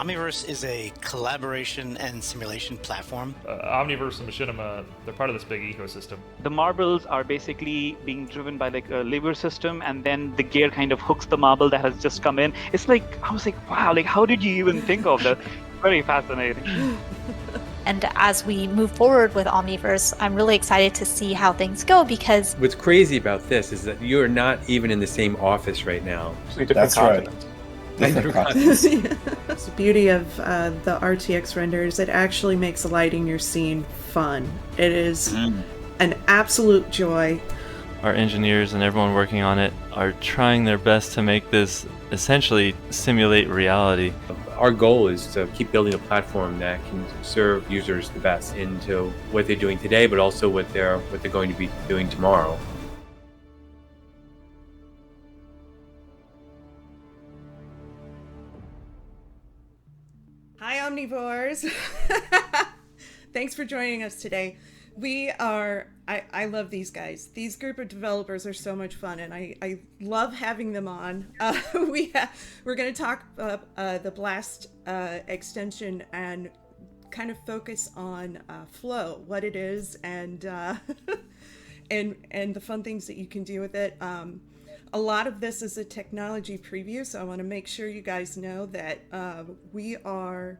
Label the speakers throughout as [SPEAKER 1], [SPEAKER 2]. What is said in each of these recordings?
[SPEAKER 1] Omniverse is a collaboration and simulation platform.
[SPEAKER 2] Omniverse and Machinima, they're part of this big ecosystem.
[SPEAKER 3] The marbles are basically being driven by like a lever system, and then the gear kind of hooks the marble that has just come in. It's like, I was like, wow, like how did you even think of that? Very fascinating.
[SPEAKER 4] And as we move forward with Omniverse, I'm really excited to see how things go because
[SPEAKER 5] what's crazy about this is that you're not even in the same office right now.
[SPEAKER 6] That's right.
[SPEAKER 7] It's the beauty of the RTX renders. It actually makes lighting your scene fun. It is an absolute joy.
[SPEAKER 8] Our engineers and everyone working on it are trying their best to make this essentially simulate reality.
[SPEAKER 5] Our goal is to keep building a platform that can serve users the best into what they're doing today, but also what they're going to be doing tomorrow.
[SPEAKER 7] Hi, Omnivores. Thanks for joining us today. I love these guys. These group of developers are so much fun, and I love having them on. We're going to talk the Blast extension and kind of focus on Flow, what it is, and and the fun things that you can do with it. A lot of this is a technology preview, so I want to make sure you guys know that we are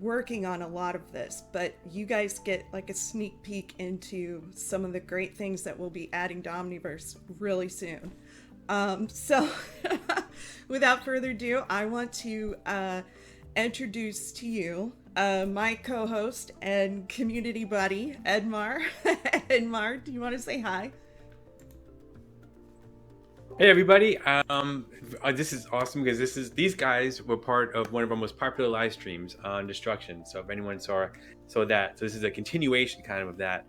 [SPEAKER 7] working on a lot of this, but you guys get like a sneak peek into some of the great things that we'll be adding to Omniverse really soon. So without further ado, I want to introduce to you my co-host and community buddy, Edmar. Edmar, do you want to say hi?
[SPEAKER 5] Hey everybody, this is awesome because these guys were part of one of our most popular live streams on Destruction. So if anyone saw that, so this is a continuation kind of that.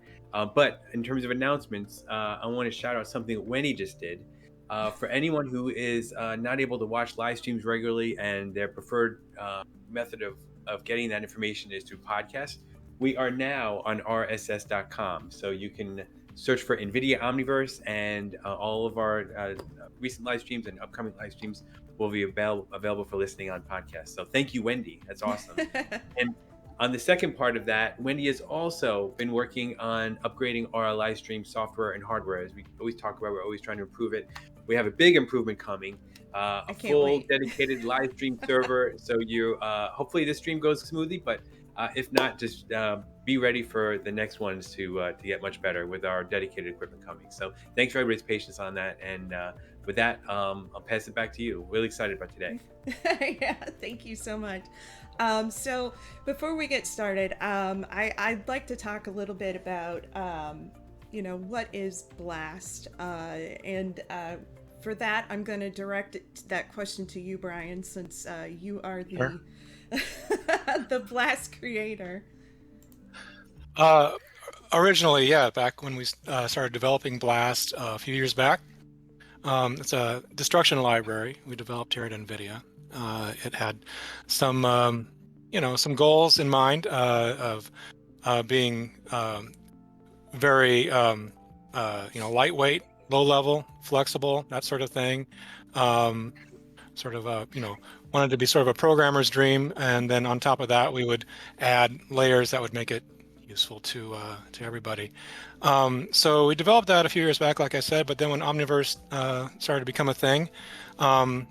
[SPEAKER 5] But in terms of announcements, I want to shout out something that Wendy just did. For anyone who is not able to watch live streams regularly and their preferred method of getting that information is through podcast, we are now on rss.com. So you can search for NVIDIA Omniverse, and all of our recent live streams and upcoming live streams will be available for listening on podcasts. So thank you, Wendy. That's awesome. And on the second part of that, Wendy has also been working on upgrading our live stream software and hardware. As we always talk about, we're always trying to improve it. We have a big improvement coming, a full dedicated live stream server. So you hopefully this stream goes smoothly, but if not, just be ready for the next ones to get much better with our dedicated equipment coming. So thanks for everybody's patience on that. And with that, I'll pass it back to you. Really excited about today.
[SPEAKER 7] Yeah, thank you so much. So before we get started, I'd like to talk a little bit about, what is Blast? And for that, I'm going to direct that question to you, Brian, since you are the the Blast creator.
[SPEAKER 9] Originally, yeah, back when we started developing Blast a few years back, it's a destruction library we developed here at NVIDIA. It had some, some goals in mind of being very, lightweight, low level, flexible, that sort of thing. Wanted to be sort of a programmer's dream, and then on top of that, we would add layers that would make it useful to everybody. So we developed that a few years back, like I said, but then when Omniverse started to become a thing, and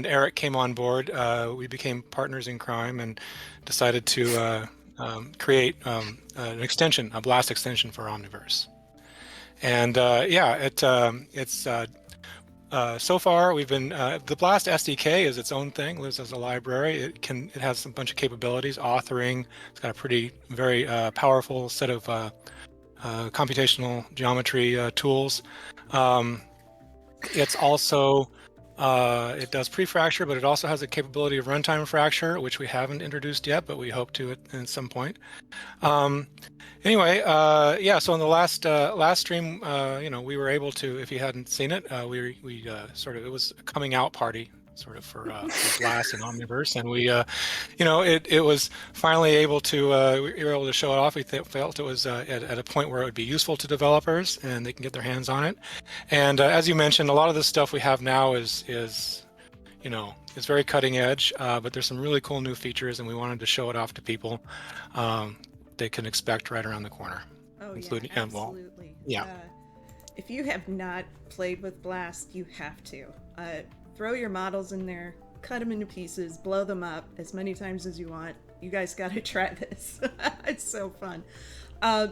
[SPEAKER 9] Eric came on board, we became partners in crime and decided to create an extension, a Blast extension for Omniverse. And it's so far we've been the Blast SDK is its own thing, lives as a library. It has a bunch of capabilities, authoring. It's got a very powerful set of computational geometry tools. It's also it does pre-fracture, but it also has a capability of runtime fracture, which we haven't introduced yet, but we hope to at some point. Anyway, so in the last stream, we were able to, if you hadn't seen it, we it was a coming out party sort of for Blast and Omniverse, and we, it was finally able to, we were able to show it off. We felt it was at a point where it would be useful to developers and they can get their hands on it. And as you mentioned, a lot of the stuff we have now is you know, it's very cutting edge, but there's some really cool new features, and we wanted to show it off to people. They can expect right around the corner.
[SPEAKER 7] Oh
[SPEAKER 9] including,
[SPEAKER 7] yeah,
[SPEAKER 9] well,
[SPEAKER 7] absolutely.
[SPEAKER 9] yeah.
[SPEAKER 7] If you have not played with Blast, you have to. Throw your models in there, cut them into pieces, blow them up as many times as you want. You guys got to try this. It's so fun.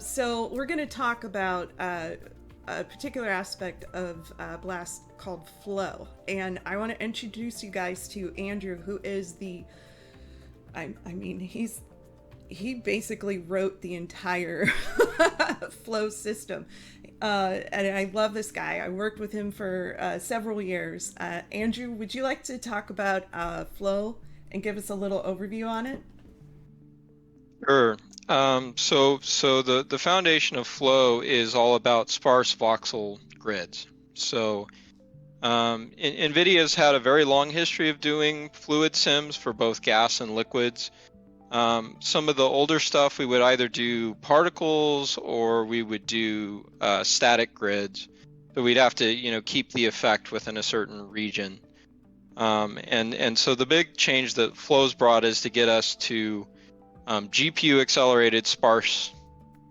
[SPEAKER 7] So we're going to talk about a particular aspect of Blast called flow. And I want to introduce you guys to Andrew, who is the, I mean, he basically wrote the entire flow system. And I love this guy. I worked with him for several years. Andrew, would you like to talk about flow and give us a little overview on it?
[SPEAKER 6] Sure. So the foundation of flow is all about sparse voxel grids. So NVIDIA's had a very long history of doing fluid sims for both gas and liquids. Some of the older stuff we would either do particles or we would do static grids. So we'd have to, keep the effect within a certain region. And so the big change that Flow's brought is to get us to GPU accelerated sparse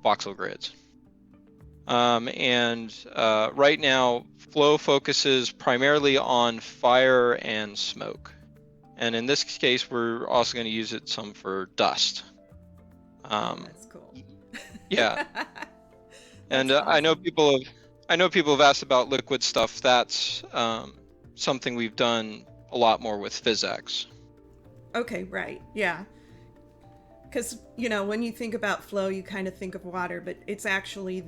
[SPEAKER 6] voxel grids. Right now, Flow focuses primarily on fire and smoke. And in this case, we're also going to use it some for dust.
[SPEAKER 7] That's cool.
[SPEAKER 6] Yeah. And
[SPEAKER 7] Awesome.
[SPEAKER 6] I know people have asked about liquid stuff. That's something we've done a lot more with PhysX.
[SPEAKER 7] Okay, right. Yeah. Because, when you think about flow, you kind of think of water, but it's actually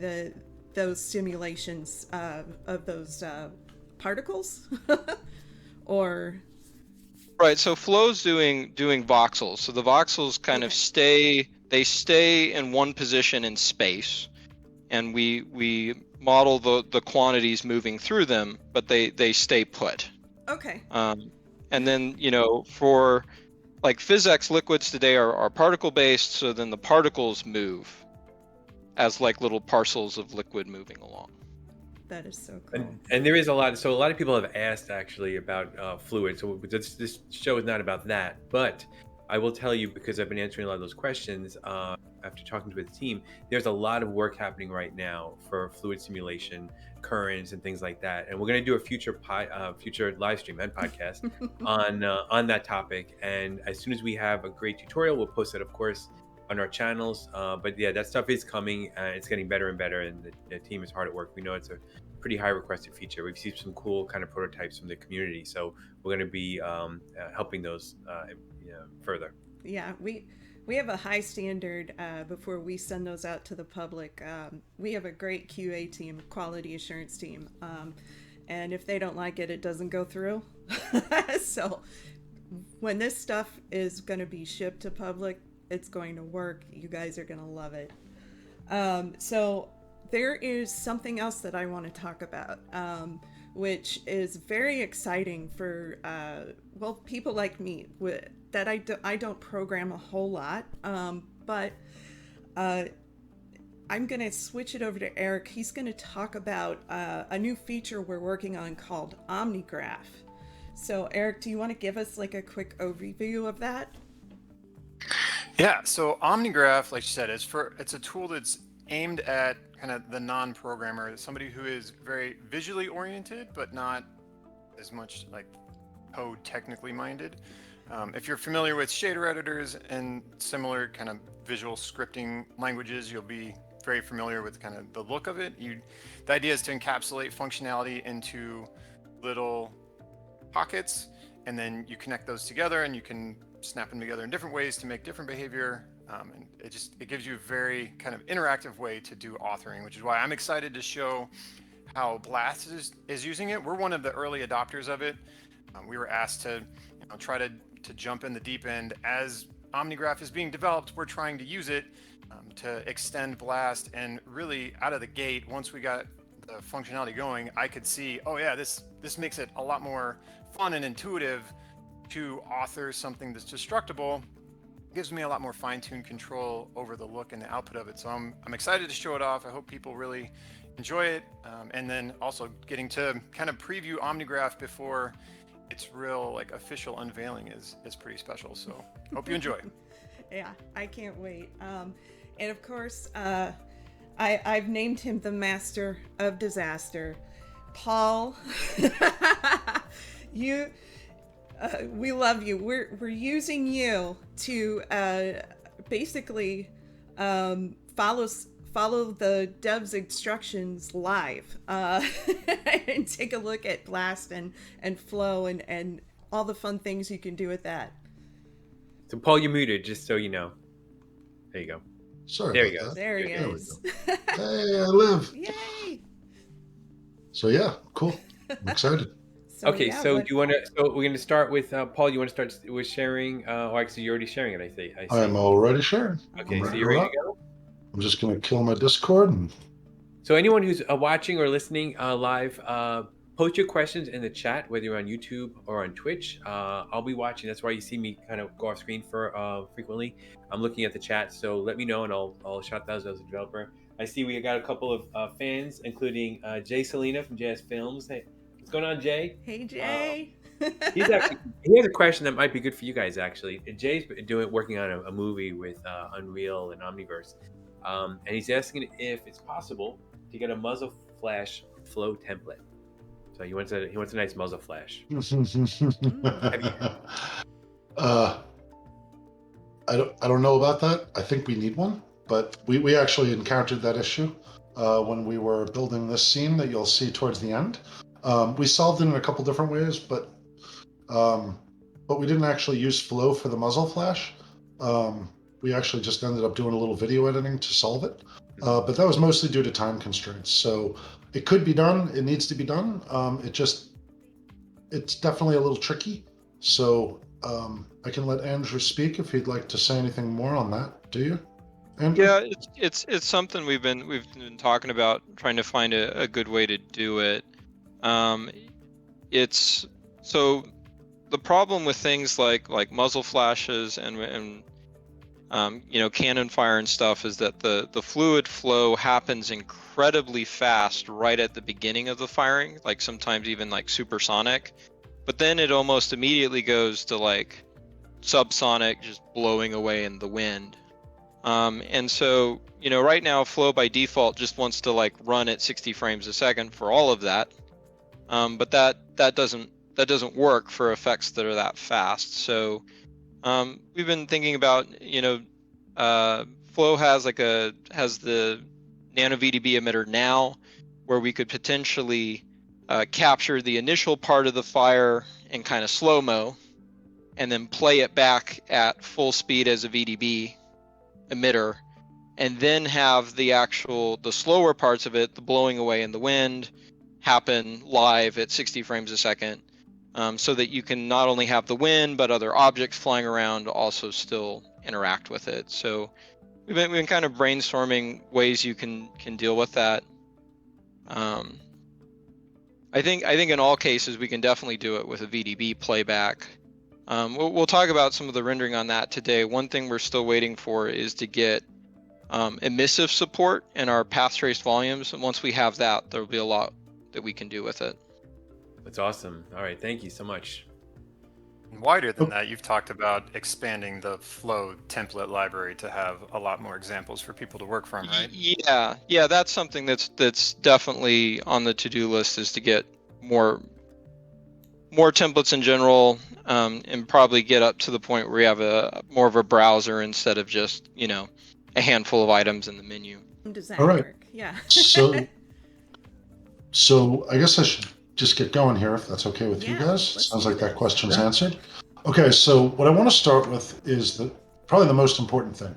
[SPEAKER 7] those simulations of those particles or...
[SPEAKER 6] Right, so Flow's doing voxels. So the voxels kind of stay in one position in space, and we model the quantities moving through them, but they stay put.
[SPEAKER 7] Okay.
[SPEAKER 6] And then, for like PhysX liquids today are particle based, so then the particles move as like little parcels of liquid moving along.
[SPEAKER 7] That is so cool.
[SPEAKER 5] And there is a lot. So a lot of people have asked actually about fluid. So this show is not about that, but I will tell you, because I've been answering a lot of those questions after talking to the team. There's a lot of work happening right now for fluid simulation, currents, and things like that. And we're going to do a future live stream and podcast on that topic. And as soon as we have a great tutorial, we'll post it, of course, on our channels. But yeah, that stuff is coming. It's getting better and better, and the team is hard at work. We know it's a pretty high requested feature. We've seen some cool kind of prototypes from the community, so we're going to be helping those further.
[SPEAKER 7] Yeah, we have a high standard before we send those out to the public. We have a great QA team, quality assurance team, and if they don't like it, it doesn't go through. So when this stuff is going to be shipped to public, it's going to work. You guys are going to love it. So there is something else that I want to talk about, which is very exciting for people like me that I don't program a whole lot, but I'm going to switch it over to Eric. He's going to talk about a new feature we're working on called Omnigraph. So Eric, do you want to give us like a quick overview of that?
[SPEAKER 10] Yeah, so Omnigraph, like you said, it's a tool that's aimed at kind of the non-programmer, somebody who is very visually oriented, but not as much like code technically minded. If you're familiar with shader editors and similar kind of visual scripting languages, you'll be very familiar with kind of the look of it. The idea is to encapsulate functionality into little pockets, and then you connect those together and you can snap them together in different ways to make different behavior. And it gives you a very kind of interactive way to do authoring, which is why I'm excited to show how Blast is using it. We're one of the early adopters of it. We were asked to try to jump in the deep end. As Omnigraph is being developed, we're trying to use it to extend Blast, and really out of the gate, once we got the functionality going, I could see, oh yeah, this makes it a lot more fun and intuitive to author something that's destructible. It gives me a lot more fine-tuned control over the look and the output of it. So I'm excited to show it off. I hope people really enjoy it. And then also getting to kind of preview Omnigraph before its real like official unveiling is pretty special. So hope you enjoy.
[SPEAKER 7] Yeah, I can't wait. And of course, I've named him the Master of Disaster. Paul, we love you. We're using you to basically follow the dev's instructions live and take a look at blast and flow and all the fun things you can do with that.
[SPEAKER 5] So Paul, you're muted, just so you know. There you go.
[SPEAKER 11] Sorry.
[SPEAKER 5] There you
[SPEAKER 11] about
[SPEAKER 5] go.
[SPEAKER 11] that.
[SPEAKER 7] There he
[SPEAKER 11] There we
[SPEAKER 7] is.
[SPEAKER 11] go. Hey, I live.
[SPEAKER 7] Yay!
[SPEAKER 11] So yeah, cool. I'm excited.
[SPEAKER 5] Okay,
[SPEAKER 7] yeah,
[SPEAKER 5] so
[SPEAKER 7] what-
[SPEAKER 5] do you want to? So we're going to start with Paul. You want to start with sharing? Or actually, you're already sharing it. I see.
[SPEAKER 11] I'm already sharing.
[SPEAKER 5] Okay,
[SPEAKER 11] I'm
[SPEAKER 5] so
[SPEAKER 11] ready
[SPEAKER 5] you're
[SPEAKER 11] to
[SPEAKER 5] ready
[SPEAKER 11] rock.
[SPEAKER 5] to go.
[SPEAKER 11] I'm just gonna kill my Discord and
[SPEAKER 5] So anyone who's watching or listening live, post your questions in the chat, whether you're on YouTube or on Twitch. I'll be watching. That's why you see me kind of go off screen for frequently. I'm looking at the chat, so let me know, and I'll shout those as a developer. I see we got a couple of fans, including Jay Salina from JS Films. Hey, what's going on, Jay?
[SPEAKER 7] Hey, Jay.
[SPEAKER 5] He has a question that might be good for you guys, actually. Jay's working on a movie with Unreal and Omniverse, and he's asking if it's possible to get a muzzle flash flow template. So he wants a nice muzzle flash.
[SPEAKER 11] I don't know about that. I think we need one, but we actually encountered that issue when we were building this scene that you'll see towards the end. We solved it in a couple different ways, but we didn't actually use flow for the muzzle flash. We actually just ended up doing a little video editing to solve it. But that was mostly due to time constraints. So it could be done. It needs to be done. It's definitely a little tricky. So I can let Andrew speak if he'd like to say anything more on that. Do you, Andrew?
[SPEAKER 6] Yeah, it's something we've been talking about, trying to find a good way to do it. It's so the problem with things like muzzle flashes and cannon fire and stuff is that the fluid flow happens incredibly fast right at the beginning of the firing, like sometimes even like supersonic, but then it almost immediately goes to like subsonic, just blowing away in the wind. And so, right now flow by default just wants to like run at 60 frames a second for all of that. But that doesn't work for effects that are that fast. So we've been thinking about, Flow has the nano Vdb emitter now, where we could potentially capture the initial part of the fire in kind of slow-mo, and then play it back at full speed as a Vdb emitter, and then have the slower parts of it, the blowing away in the wind, happen live at 60 frames a second. So that you can not only have the wind, but other objects flying around also still interact with it. So we've been kind of brainstorming ways you can deal with that. I think in all cases we can definitely do it with a VDB playback. We'll talk about some of the rendering on that today. One thing we're still waiting for is to get emissive support in our path trace volumes, and once we have that, there'll be a lot that we can do with it.
[SPEAKER 5] That's awesome. All right, thank you so much.
[SPEAKER 10] And wider than that, you've talked about expanding the Flow template library to have a lot more examples for people to work from, right?
[SPEAKER 6] Yeah, that's something that's definitely on the to-do list, is to get more templates in general, and probably get up to the point where we have more of a browser instead of just a handful of items in the menu.
[SPEAKER 7] Design
[SPEAKER 11] All right.
[SPEAKER 7] work. Yeah.
[SPEAKER 11] So I guess I should just get going here, if that's okay with you
[SPEAKER 7] Yeah,
[SPEAKER 11] guys.
[SPEAKER 7] let's
[SPEAKER 11] Sounds
[SPEAKER 7] do
[SPEAKER 11] like that
[SPEAKER 7] this.
[SPEAKER 11] question's answered. Okay, so what I want to start with is probably the most important thing.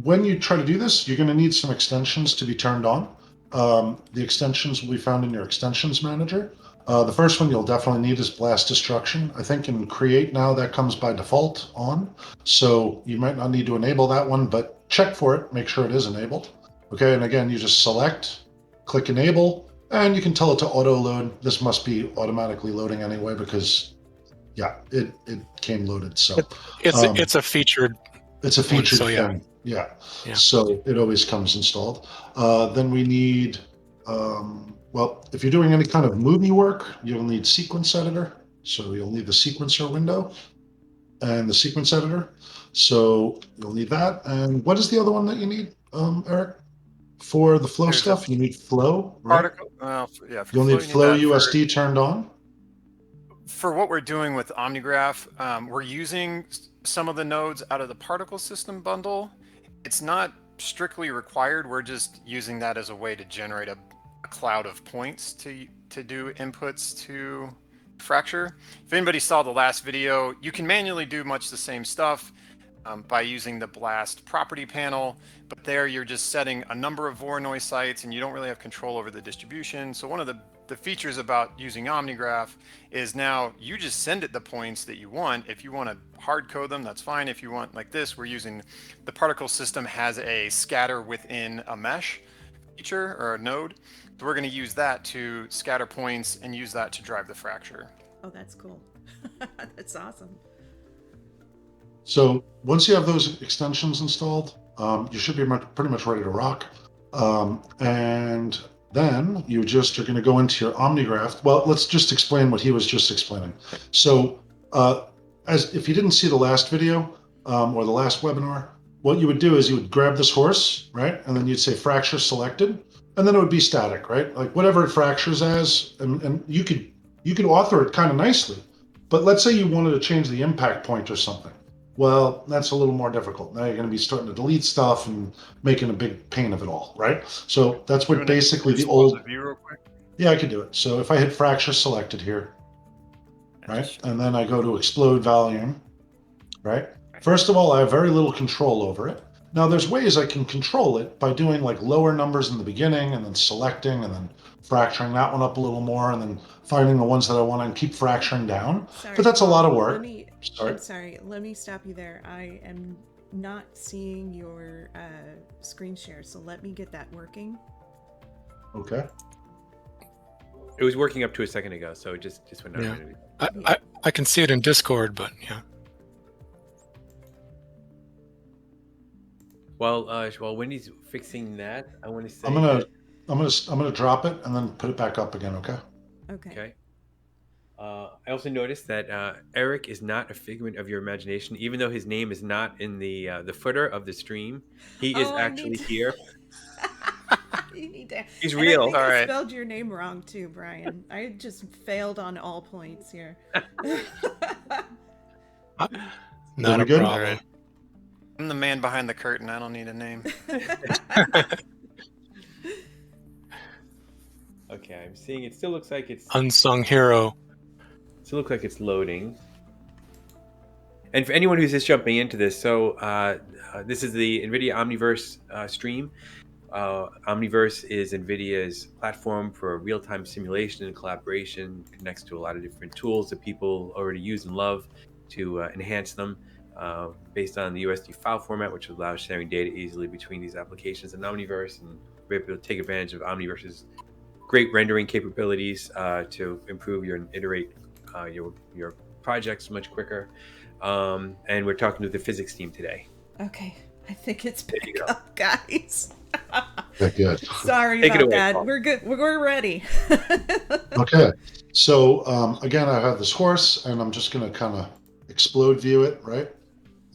[SPEAKER 11] When you try to do this, you're going to need some extensions to be turned on. The extensions will be found in your extensions manager. The first one you'll definitely need is blast destruction. I think in Create now that comes by default on, so you might not need to enable that one, but check for it, make sure it is enabled. Okay, and again, you just select, click enable, and you can tell it to auto load. This must be automatically loading anyway because, yeah, it came loaded. So
[SPEAKER 9] it's a featured.
[SPEAKER 11] It's a featured
[SPEAKER 9] so yeah.
[SPEAKER 11] thing. Yeah. So it always comes installed. Then we need, well, if you're doing any kind of movie work, you'll need Sequence Editor. So you'll need the sequencer window and the sequence editor. So you'll need that. And what is the other one that you need, Eric? For the flow
[SPEAKER 10] There's
[SPEAKER 11] stuff, you need flow, right?
[SPEAKER 10] Particle. Yeah, for
[SPEAKER 11] You'll
[SPEAKER 10] flow,
[SPEAKER 11] need
[SPEAKER 10] you need
[SPEAKER 11] flow
[SPEAKER 10] that.
[SPEAKER 11] USD turned on.
[SPEAKER 10] For what we're doing with Omnigraph, we're using some of the nodes out of the particle system bundle. It's not strictly required. We're just using that as a way to generate a cloud of points to do inputs to fracture. If anybody saw the last video, you can manually do much the same stuff by using the blast property panel, but there you're just setting a number of Voronoi sites and you don't really have control over the distribution. So one of the features about using Omnigraph is now you just send it the points that you want. If you want to hard code them, that's fine. If you want like this, we're using the particle system has a scatter within a mesh feature or a node. So we're going to use that to scatter points and use that to drive the fracture.
[SPEAKER 7] Oh, that's cool. That's awesome.
[SPEAKER 11] So once you have those extensions installed, you should be pretty much ready to rock. And then you just are going to go into your Omnigraph. Well, let's just explain what he was just explaining. So as if you didn't see the last video or the last webinar, what you would do is you would grab this horse, right? And then you'd say fracture selected, and then it would be static, right? Like whatever it fractures as, and you could author it kind of nicely. But let's say you wanted to change the impact point or something. Well, that's a little more difficult. Now you're going to be starting to delete stuff and making a big pain of it all, right? So that's what basically the old...
[SPEAKER 10] Real quick?
[SPEAKER 11] Yeah, I could do it. So if I hit fracture selected here, right? And then I go to explode volume, right? First of all, I have very little control over it. Now there's ways I can control it by doing like lower numbers in the beginning and then selecting and then fracturing that one up a little more and then finding the ones that I want to keep fracturing down.
[SPEAKER 7] Sorry,
[SPEAKER 11] but that's a lot of work.
[SPEAKER 7] I'm sorry. Let me stop you there. I am not seeing your screen share, so let me get that working.
[SPEAKER 11] Okay.
[SPEAKER 5] It was working up to a second ago, so it just went out.
[SPEAKER 9] Yeah. I can see it in Discord, but yeah.
[SPEAKER 5] Well, while Wendy's fixing that, I want to say
[SPEAKER 11] I'm gonna drop it and then put it back up again. Okay.
[SPEAKER 5] Okay. I also noticed that Eric is not a figment of your imagination, even though his name is not in the footer of the stream. He is actually here.
[SPEAKER 7] You need to...
[SPEAKER 5] He's real.
[SPEAKER 7] I think
[SPEAKER 5] All
[SPEAKER 7] I
[SPEAKER 5] right.
[SPEAKER 7] spelled your name wrong too, Brian. I just failed on all points here.
[SPEAKER 9] Not a
[SPEAKER 11] good?
[SPEAKER 9] problem.
[SPEAKER 10] I'm the man behind the curtain. I don't need a name.
[SPEAKER 5] Okay, I'm seeing it still looks like it's
[SPEAKER 9] Unsung hero.
[SPEAKER 5] Still looks like it's loading. And for anyone who's just jumping into this, so this is the NVIDIA Omniverse stream. Omniverse is NVIDIA's platform for real-time simulation and collaboration. It connects to a lot of different tools that people already use and love to enhance them based on the USD file format, which allows sharing data easily between these applications and Omniverse, and we're able to take advantage of Omniverse's great rendering capabilities to improve and iterate your projects much quicker. And we're talking to the physics team today.
[SPEAKER 7] Okay, I think it's back up, guys.
[SPEAKER 11] Good.
[SPEAKER 7] Sorry
[SPEAKER 5] Take it
[SPEAKER 7] about
[SPEAKER 5] away,
[SPEAKER 7] that.
[SPEAKER 5] Paul.
[SPEAKER 7] We're good. We're ready.
[SPEAKER 11] Okay. So again, I have this horse, and I'm just going to kind of explode view it, right?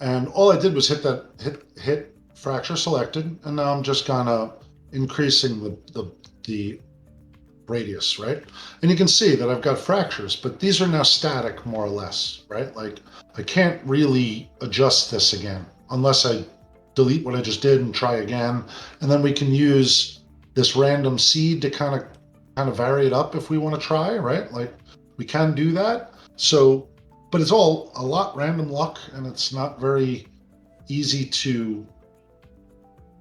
[SPEAKER 11] And all I did was hit fracture selected, and now I'm just kind of increasing the radius, right? And you can see that I've got fractures, but these are now static more or less, right? Like I can't really adjust this again unless I delete what I just did and try again. And then we can use this random seed to kind of vary it up if we want to try, right? Like we can do that. So, but it's all a lot random luck, and it's not very easy to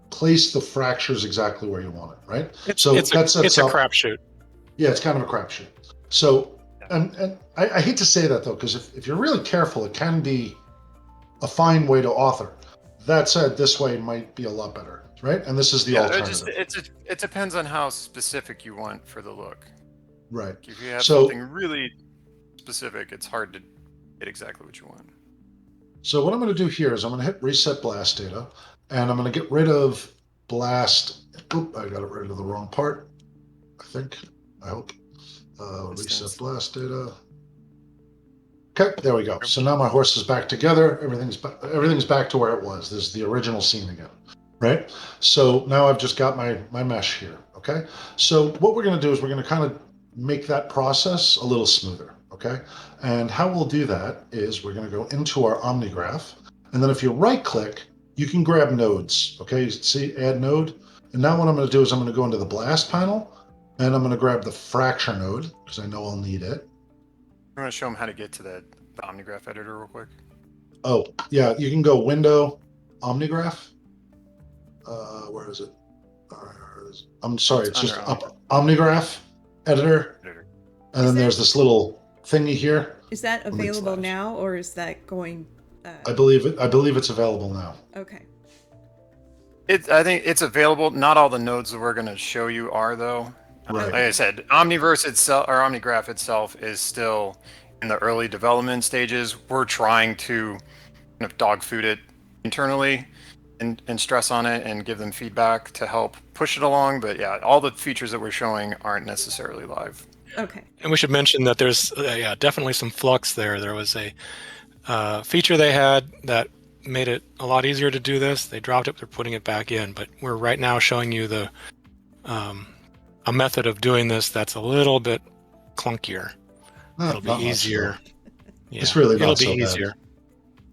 [SPEAKER 11] place the fractures exactly where you want it, right?
[SPEAKER 9] It's a crapshoot.
[SPEAKER 11] Yeah, it's kind of a crapshoot. So, and I hate to say that though, because if you're really careful, it can be a fine way to author. That said, this way might be a lot better, right? And this is the alternative.
[SPEAKER 10] It depends on how specific you want for the look.
[SPEAKER 11] Right.
[SPEAKER 10] If you have something really specific, it's hard to get exactly what you want.
[SPEAKER 11] So what I'm going to do here is I'm going to hit reset blast data, and I'm going to get rid of blast. Oop, I got rid of the wrong part, I think. I hope. Reset blast data. Okay, there we go. So now my horse is back together. Everything's back to where it was. This is the original scene again, right? So now I've just got my mesh here. Okay. So what we're going to do is we're going to kind of make that process a little smoother. Okay. And how we'll do that is we're going to go into our Omnigraph, and then if you right click, you can grab nodes. Okay. You see, add node. And now what I'm going to do is I'm going to go into the blast panel, and I'm going to grab the fracture node because I know I'll need it.
[SPEAKER 10] You want to show them how to get to the Omnigraph editor real quick?
[SPEAKER 11] Oh, yeah, you can go Window, Omnigraph. Where is it? I'm sorry, it's just Omnigraph Editor. And then there's this little thingy here.
[SPEAKER 7] Is that available now, or is that going?
[SPEAKER 11] I believe it's available now.
[SPEAKER 7] Okay.
[SPEAKER 10] I think it's available. Not all the nodes that we're going to show you are, though.
[SPEAKER 11] Right.
[SPEAKER 10] Like I said, Omniverse itself, or Omnigraph itself, is still in the early development stages. We're trying to kind of dog food it internally and stress on it and give them feedback to help push it along. But yeah, all the features that we're showing aren't necessarily live.
[SPEAKER 7] Okay.
[SPEAKER 9] And we should mention that there's definitely some flux there. There was a feature they had that made it a lot easier to do this. They dropped it, they're putting it back in. But we're right now showing you the a method of doing this that's a little bit clunkier. It'll be easier. Yeah,
[SPEAKER 11] it's really not
[SPEAKER 9] it'll be
[SPEAKER 11] so
[SPEAKER 9] easier.
[SPEAKER 11] bad.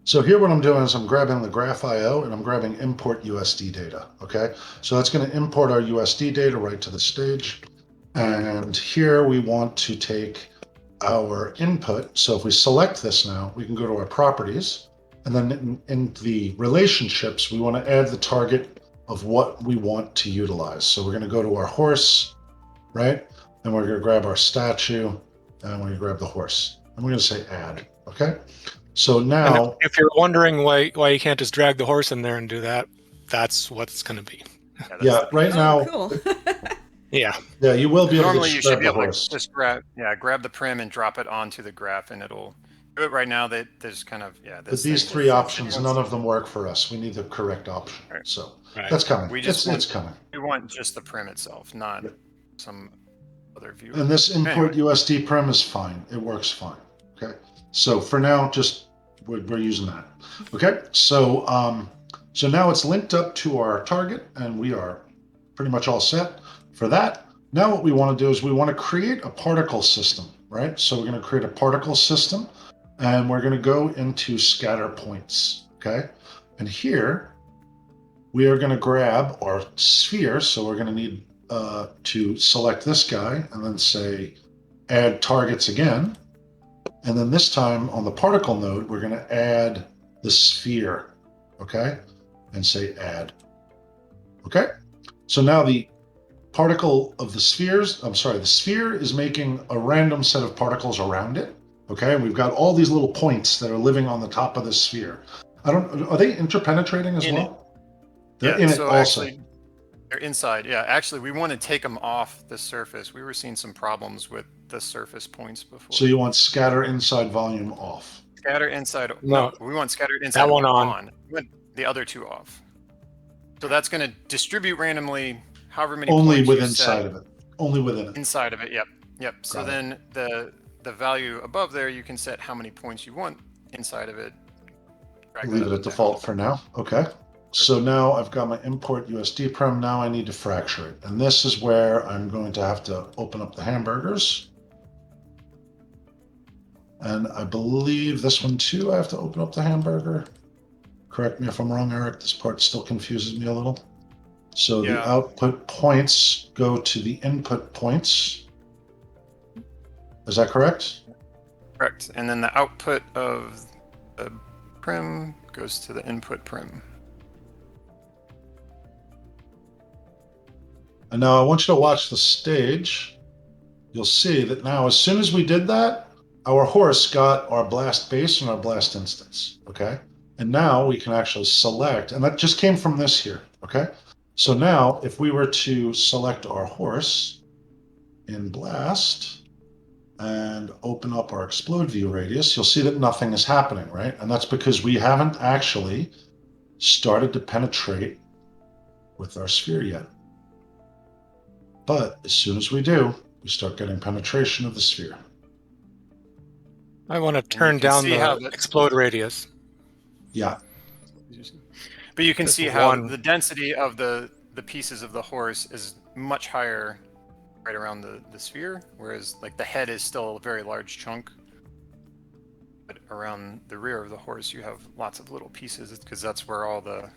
[SPEAKER 11] So here what I'm doing is I'm grabbing the Graph IO and I'm grabbing import USD data. Okay, so that's going to import our USD data right to the stage. And here we want to take our input. So if we select this now, we can go to our properties, and then in the relationships, we want to add the target of what we want to utilize. So we're going to go to our horse, right? And we're going to grab our statue, and we're going to grab the horse. And we're going to say add, okay? So now...
[SPEAKER 9] And if you're wondering why you can't just drag the horse in there and do that, that's what it's going to be.
[SPEAKER 11] Yeah, right now...
[SPEAKER 7] Cool.
[SPEAKER 9] Yeah.
[SPEAKER 11] Yeah, you will be able
[SPEAKER 10] Normally
[SPEAKER 11] to
[SPEAKER 10] you
[SPEAKER 11] grab
[SPEAKER 10] should be
[SPEAKER 11] the
[SPEAKER 10] able
[SPEAKER 11] horse.
[SPEAKER 10] to just grab the prim and drop it onto the graph, and it'll do it right now. That there's kind of
[SPEAKER 11] But these three options, none of them work for us. We need the correct option.
[SPEAKER 10] Right.
[SPEAKER 11] So
[SPEAKER 9] Right.
[SPEAKER 11] that's coming.
[SPEAKER 10] We just
[SPEAKER 11] It's coming.
[SPEAKER 10] We want just the prim itself, not some other view.
[SPEAKER 11] And this import
[SPEAKER 10] Anyway.
[SPEAKER 11] USD prim is fine. It works fine. Okay. So for now, just we're using that. Okay. So so now it's linked up to our target, and we are pretty much all set for that. Now what we want to do is we want to create a particle system, right? So we're going to create a particle system, and we're going to go into scatter points. Okay. And here we are going to grab our sphere. So we're going to need to select this guy and then say add targets again. And then this time on the particle node, we're going to add the sphere, okay? And say add, okay? So now the particle of the spheres, the sphere is making a random set of particles around it, okay? And we've got all these little points that are living on the top of the sphere. Are they interpenetrating as well? They're in it also.
[SPEAKER 10] Actually, they're inside. Yeah, actually, we want to take them off the surface. We were seeing some problems with the surface points before.
[SPEAKER 11] So you want scatter inside volume off?
[SPEAKER 10] Scatter inside.
[SPEAKER 9] No,
[SPEAKER 10] we want scattered inside.
[SPEAKER 9] that one on.
[SPEAKER 10] We want the other two off. So that's going to distribute randomly, however many.
[SPEAKER 11] Only
[SPEAKER 10] points
[SPEAKER 11] within
[SPEAKER 10] you set.
[SPEAKER 11] inside of it. Only within it.
[SPEAKER 10] Inside of it. Yep. So
[SPEAKER 11] Got
[SPEAKER 10] then the value above there, you can set how many points you want inside of it. Drag
[SPEAKER 11] Leave
[SPEAKER 10] that
[SPEAKER 11] it
[SPEAKER 10] up
[SPEAKER 11] at default for now. Okay. So now I've got my import USD prim. Now I need to fracture it. And this is where I'm going to have to open up the hamburgers. And I believe this one too, I have to open up the hamburger. Correct me if I'm wrong, Eric. This part still confuses me a little. So the output points go to the input points. Is that correct?
[SPEAKER 10] Correct. And then the output of the prim goes to the input prim.
[SPEAKER 11] And now I want you to watch the stage. You'll see that now as soon as we did that, our horse got our blast base and our blast instance, okay? And now we can actually select, and that just came from this here, okay? So now if we were to select our horse in blast and open up our explode view radius, you'll see that nothing is happening, right? And that's because we haven't actually started to penetrate with our sphere yet. But as soon as we do, we start getting penetration of the sphere.
[SPEAKER 9] I want to
[SPEAKER 10] And you
[SPEAKER 9] turn
[SPEAKER 10] can
[SPEAKER 9] down
[SPEAKER 10] see how
[SPEAKER 9] the explode radius.
[SPEAKER 11] Yeah.
[SPEAKER 10] But you can
[SPEAKER 9] Just
[SPEAKER 10] see how
[SPEAKER 9] one.
[SPEAKER 10] the density of the pieces of the horse is much higher right around the sphere, whereas like the head is still a very large chunk. But around the rear of the horse, you have lots of little pieces because that's where all the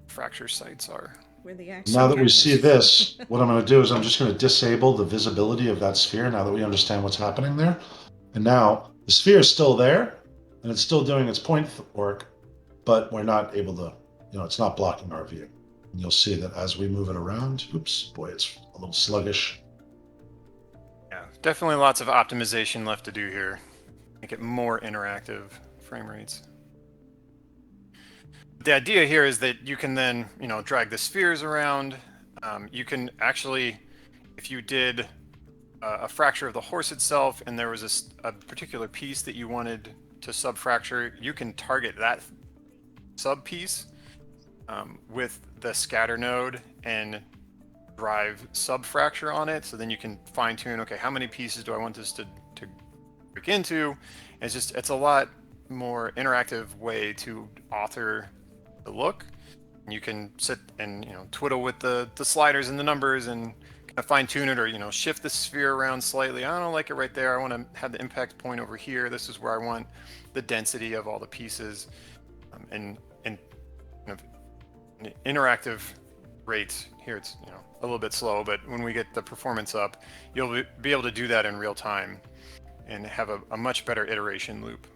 [SPEAKER 10] fracture sites are.
[SPEAKER 7] Where the
[SPEAKER 11] Now that we
[SPEAKER 7] action
[SPEAKER 11] see
[SPEAKER 7] happens.
[SPEAKER 11] this, what I'm going to do is I'm just going to disable the visibility of that sphere now that we understand what's happening there. And now the sphere is still there and it's still doing its point work, but we're not able to, it's not blocking our view. And you'll see that as we move it around, oops, boy, it's a little sluggish.
[SPEAKER 10] Yeah, definitely lots of optimization left to do here. Make it more interactive frame rates. The idea here is that you can then, drag the spheres around. You can actually, if you did a fracture of the horse itself and there was a particular piece that you wanted to subfracture, you can target that sub piece with the scatter node and drive subfracture on it. So then you can fine tune, okay, how many pieces do I want this to break into? And it's a lot more interactive way to author the look. You can sit and twiddle with the sliders and the numbers and kind of fine tune it, or shift the sphere around slightly. I don't like it right there. I want to have the impact point over here. This is where I want the density of all the pieces, and kind of an interactive rate here. It's a little bit slow, but when we get the performance up, you'll be able to do that in real time and have a much better iteration loop.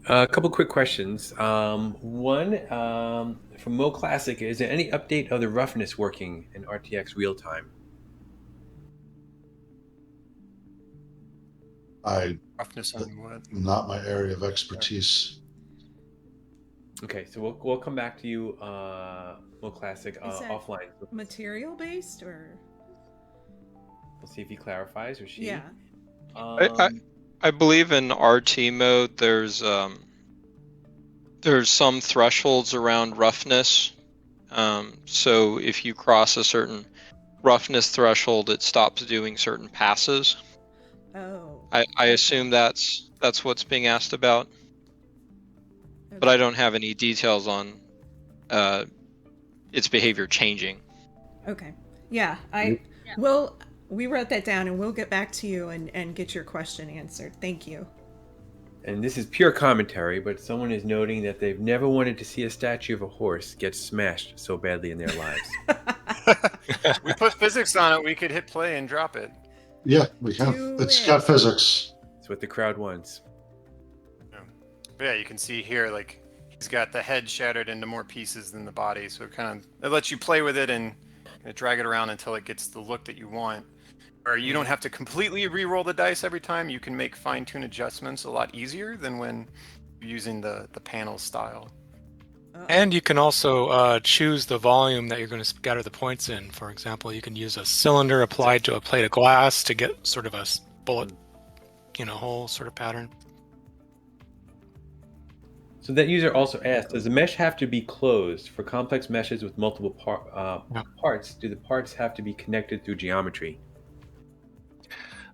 [SPEAKER 5] A couple quick questions. One from Mo Classic: is there any update of the roughness working in RTX real time?
[SPEAKER 10] Roughness on what?
[SPEAKER 11] Not my area of expertise.
[SPEAKER 5] Okay, so we'll come back to you, Mo Classic,
[SPEAKER 7] Is that
[SPEAKER 5] offline.
[SPEAKER 7] material based or?
[SPEAKER 5] We'll see if he clarifies or she.
[SPEAKER 7] Yeah.
[SPEAKER 6] I believe in RT mode there's some thresholds around roughness. So if you cross a certain roughness threshold, it stops doing certain passes.
[SPEAKER 7] Oh.
[SPEAKER 6] I assume that's what's being asked about.
[SPEAKER 7] Okay.
[SPEAKER 6] But I don't have any details on its behavior changing.
[SPEAKER 7] Okay. Yeah, we wrote that down and we'll get back to you and get your question answered. Thank you.
[SPEAKER 5] And this is pure commentary, but someone is noting that they've never wanted to see a statue of a horse get smashed so badly in their lives.
[SPEAKER 10] We put physics on it. We could hit play and drop it.
[SPEAKER 11] Yeah, we can. It's got physics.
[SPEAKER 5] It's what the crowd wants.
[SPEAKER 10] But yeah, you can see here, like, he's got the head shattered into more pieces than the body. So it lets you play with it and drag it around until it gets the look that you want. Or you don't have to completely re-roll the dice every time. You can make fine-tune adjustments a lot easier than when you're using the panel style.
[SPEAKER 9] And you can also choose the volume that you're going to scatter the points in. For example, you can use a cylinder applied to a plate of glass to get sort of a bullet, hole sort of pattern.
[SPEAKER 5] So that user also asked, does the mesh have to be closed for complex meshes with multiple parts? Do the parts have to be connected through geometry?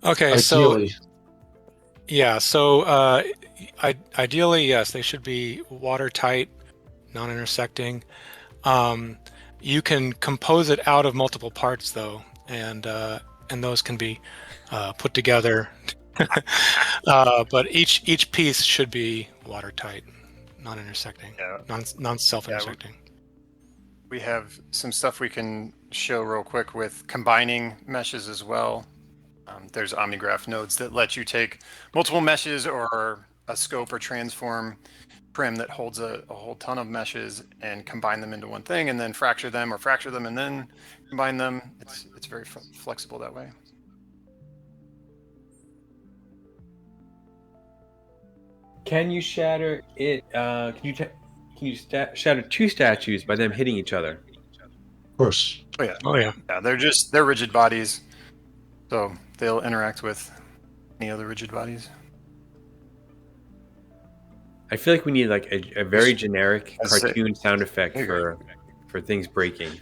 [SPEAKER 9] Okay,
[SPEAKER 11] Ideally.
[SPEAKER 9] Ideally, yes, they should be watertight, non-intersecting. You can compose it out of multiple parts, though, and those can be put together. But each piece should be watertight, non-intersecting, non-self-intersecting.
[SPEAKER 10] We have some stuff we can show real quick with combining meshes as well. There's Omnigraph nodes that let you take multiple meshes or a scope or transform prim that holds a whole ton of meshes and combine them into one thing, and then fracture them and then combine them. It's very flexible that way.
[SPEAKER 5] Can you shatter it? Can you shatter two statues by them hitting each other?
[SPEAKER 11] Of course.
[SPEAKER 10] Oh yeah.
[SPEAKER 9] Oh yeah.
[SPEAKER 10] Yeah, they're rigid bodies, so they'll interact with any other rigid bodies.
[SPEAKER 5] I feel like we need like a very generic cartoon sound effect for things breaking.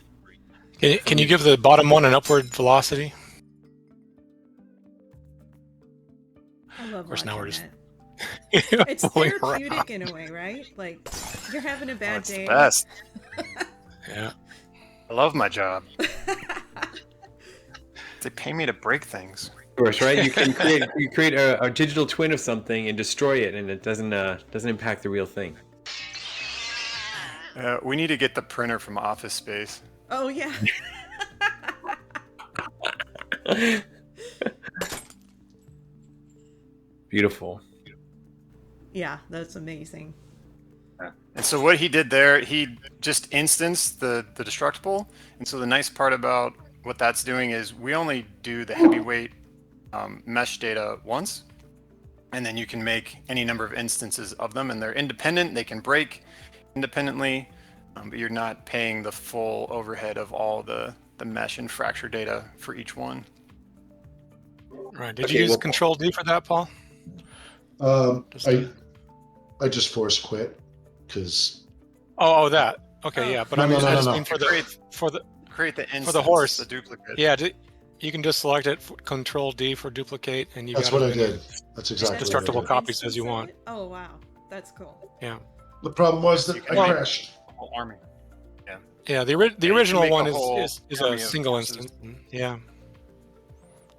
[SPEAKER 9] Can you give the bottom one an upward velocity?
[SPEAKER 7] I love
[SPEAKER 9] Of course, now we're
[SPEAKER 7] watching
[SPEAKER 9] just
[SPEAKER 7] it. It's
[SPEAKER 9] going
[SPEAKER 7] therapeutic
[SPEAKER 9] around.
[SPEAKER 7] in a way, right? Like you're having a bad
[SPEAKER 10] It's
[SPEAKER 7] day.
[SPEAKER 10] the best.
[SPEAKER 9] Yeah.
[SPEAKER 10] I love my job. They pay me to break things.
[SPEAKER 5] Of course, right? You can create a digital twin of something and destroy it, and it doesn't impact the real thing.
[SPEAKER 10] We need to get the printer from Office Space.
[SPEAKER 7] Oh yeah.
[SPEAKER 5] Beautiful.
[SPEAKER 7] Yeah, that's amazing.
[SPEAKER 10] And so what he did there, he just instanced the destructible. And so the nice part about what that's doing is we only do the heavyweight mesh data once, and then you can make any number of instances of them, and they're independent. They can break independently, but you're not paying the full overhead of all the mesh and fracture data for each one.
[SPEAKER 9] Right. Did you use Control D for that, Paul?
[SPEAKER 11] I just force quit because.
[SPEAKER 9] Oh, that. Okay, yeah, but I just mean for the
[SPEAKER 10] create the instance,
[SPEAKER 9] for the horse,
[SPEAKER 10] the duplicate.
[SPEAKER 9] Yeah, you can just select it, Control D for duplicate, and you.
[SPEAKER 11] That's
[SPEAKER 9] got
[SPEAKER 11] what I did. That's exactly
[SPEAKER 9] destructible
[SPEAKER 11] what I did.
[SPEAKER 9] copies as you want.
[SPEAKER 7] Oh wow, that's cool.
[SPEAKER 9] Yeah.
[SPEAKER 11] The problem was that I crashed.
[SPEAKER 10] The whole army. Yeah.
[SPEAKER 9] Yeah, the original one is a
[SPEAKER 10] army of
[SPEAKER 9] single
[SPEAKER 10] horses.
[SPEAKER 9] instance. Yeah.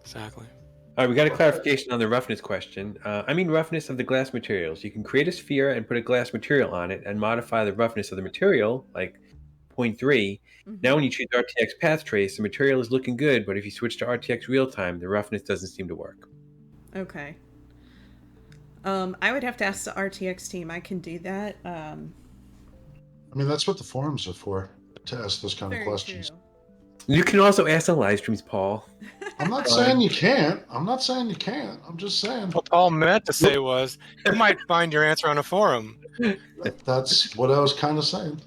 [SPEAKER 9] Exactly.
[SPEAKER 5] All right, we got a clarification on the roughness question. I mean roughness of the glass materials. You can create a sphere and put a glass material on it and modify the roughness of the material, like 0.3.
[SPEAKER 7] Mm-hmm.
[SPEAKER 5] Now when you choose RTX path trace, the material is looking good, but if you switch to RTX real time, the roughness doesn't seem to work.
[SPEAKER 7] Okay. I would have to ask the RTX team. I can do that.
[SPEAKER 11] I mean, that's what the forums are for, to ask those kind of
[SPEAKER 7] Very
[SPEAKER 11] questions.
[SPEAKER 7] true.
[SPEAKER 5] You can also ask on live streams, Paul.
[SPEAKER 11] I'm not saying you can't. I'm not saying you can't. I'm just saying.
[SPEAKER 9] What Paul meant to say was, you might find your answer on a forum.
[SPEAKER 11] That's what I was kind of saying.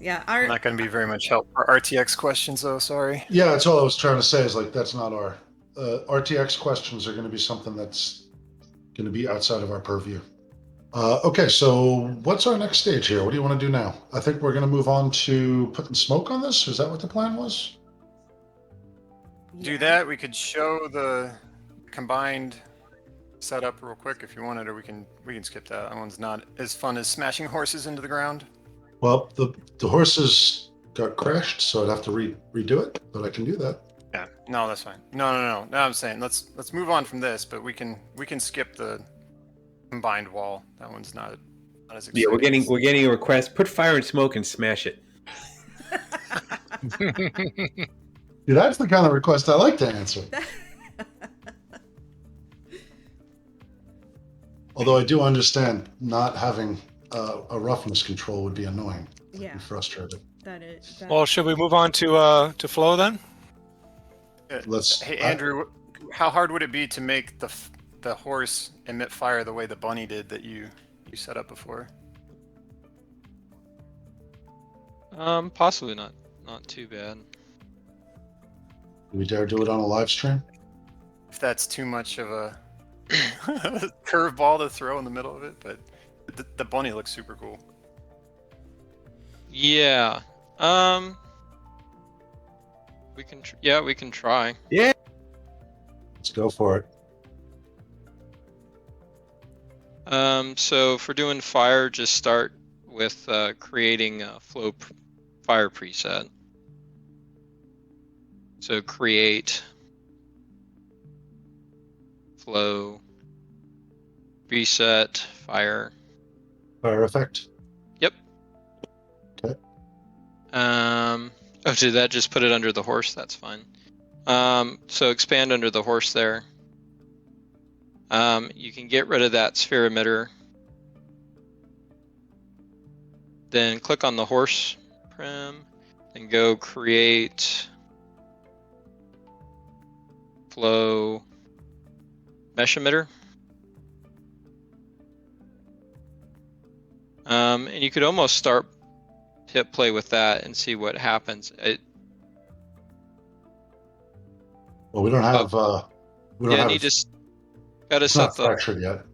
[SPEAKER 7] Yeah,
[SPEAKER 10] I'm not going to be very much help for RTX questions, though. Sorry.
[SPEAKER 11] Yeah, that's all I was trying to say. Is like that's not our RTX questions are going to be something that's going to be outside of our purview. Okay, so what's our next stage here? What do you want to do now? I think we're going to move on to putting smoke on this. Is that what the plan was?
[SPEAKER 10] Do that. We could show the combined setup real quick if you wanted, or we can skip that. That one's not as fun as smashing horses into the ground.
[SPEAKER 11] Well, the horses got crashed, so I'd have to redo it, but I can do that.
[SPEAKER 10] Yeah. No, that's fine. No. I'm saying let's move on from this, but we can skip the combined wall. That one's not as exciting.
[SPEAKER 5] Yeah, we're getting a request. Put fire and smoke and smash it.
[SPEAKER 11] Dude, that's the kind of request I like to answer. Although I do understand not having a roughness control would be annoying.
[SPEAKER 7] Yeah.
[SPEAKER 11] I'd be frustrated.
[SPEAKER 7] That is.
[SPEAKER 9] Well, should we move on to flow then?
[SPEAKER 10] Hey, Andrew, how hard would it be to make the horse emit fire the way the bunny did that you set up before?
[SPEAKER 6] Possibly not too bad.
[SPEAKER 11] Do we dare do it on a live stream?
[SPEAKER 10] If that's too much of a curveball to throw in the middle of it, but the bunny looks super cool.
[SPEAKER 6] Yeah. We can try.
[SPEAKER 5] Yeah.
[SPEAKER 11] Let's go for it.
[SPEAKER 6] So for doing fire, just start with creating a flow fire preset. So create flow preset fire.
[SPEAKER 11] Fire effect.
[SPEAKER 6] Yep.
[SPEAKER 11] Okay.
[SPEAKER 6] Oh, did that just put it under the horse? That's fine. So expand under the horse there. You can get rid of that sphere emitter. Then click on the horse prim and go create flow mesh emitter. And you could almost hit play with that and see what happens.
[SPEAKER 11] Well, we don't have. We don't have.
[SPEAKER 6] You just gotta
[SPEAKER 11] it's
[SPEAKER 6] set
[SPEAKER 11] not
[SPEAKER 6] the.
[SPEAKER 11] fractured yet.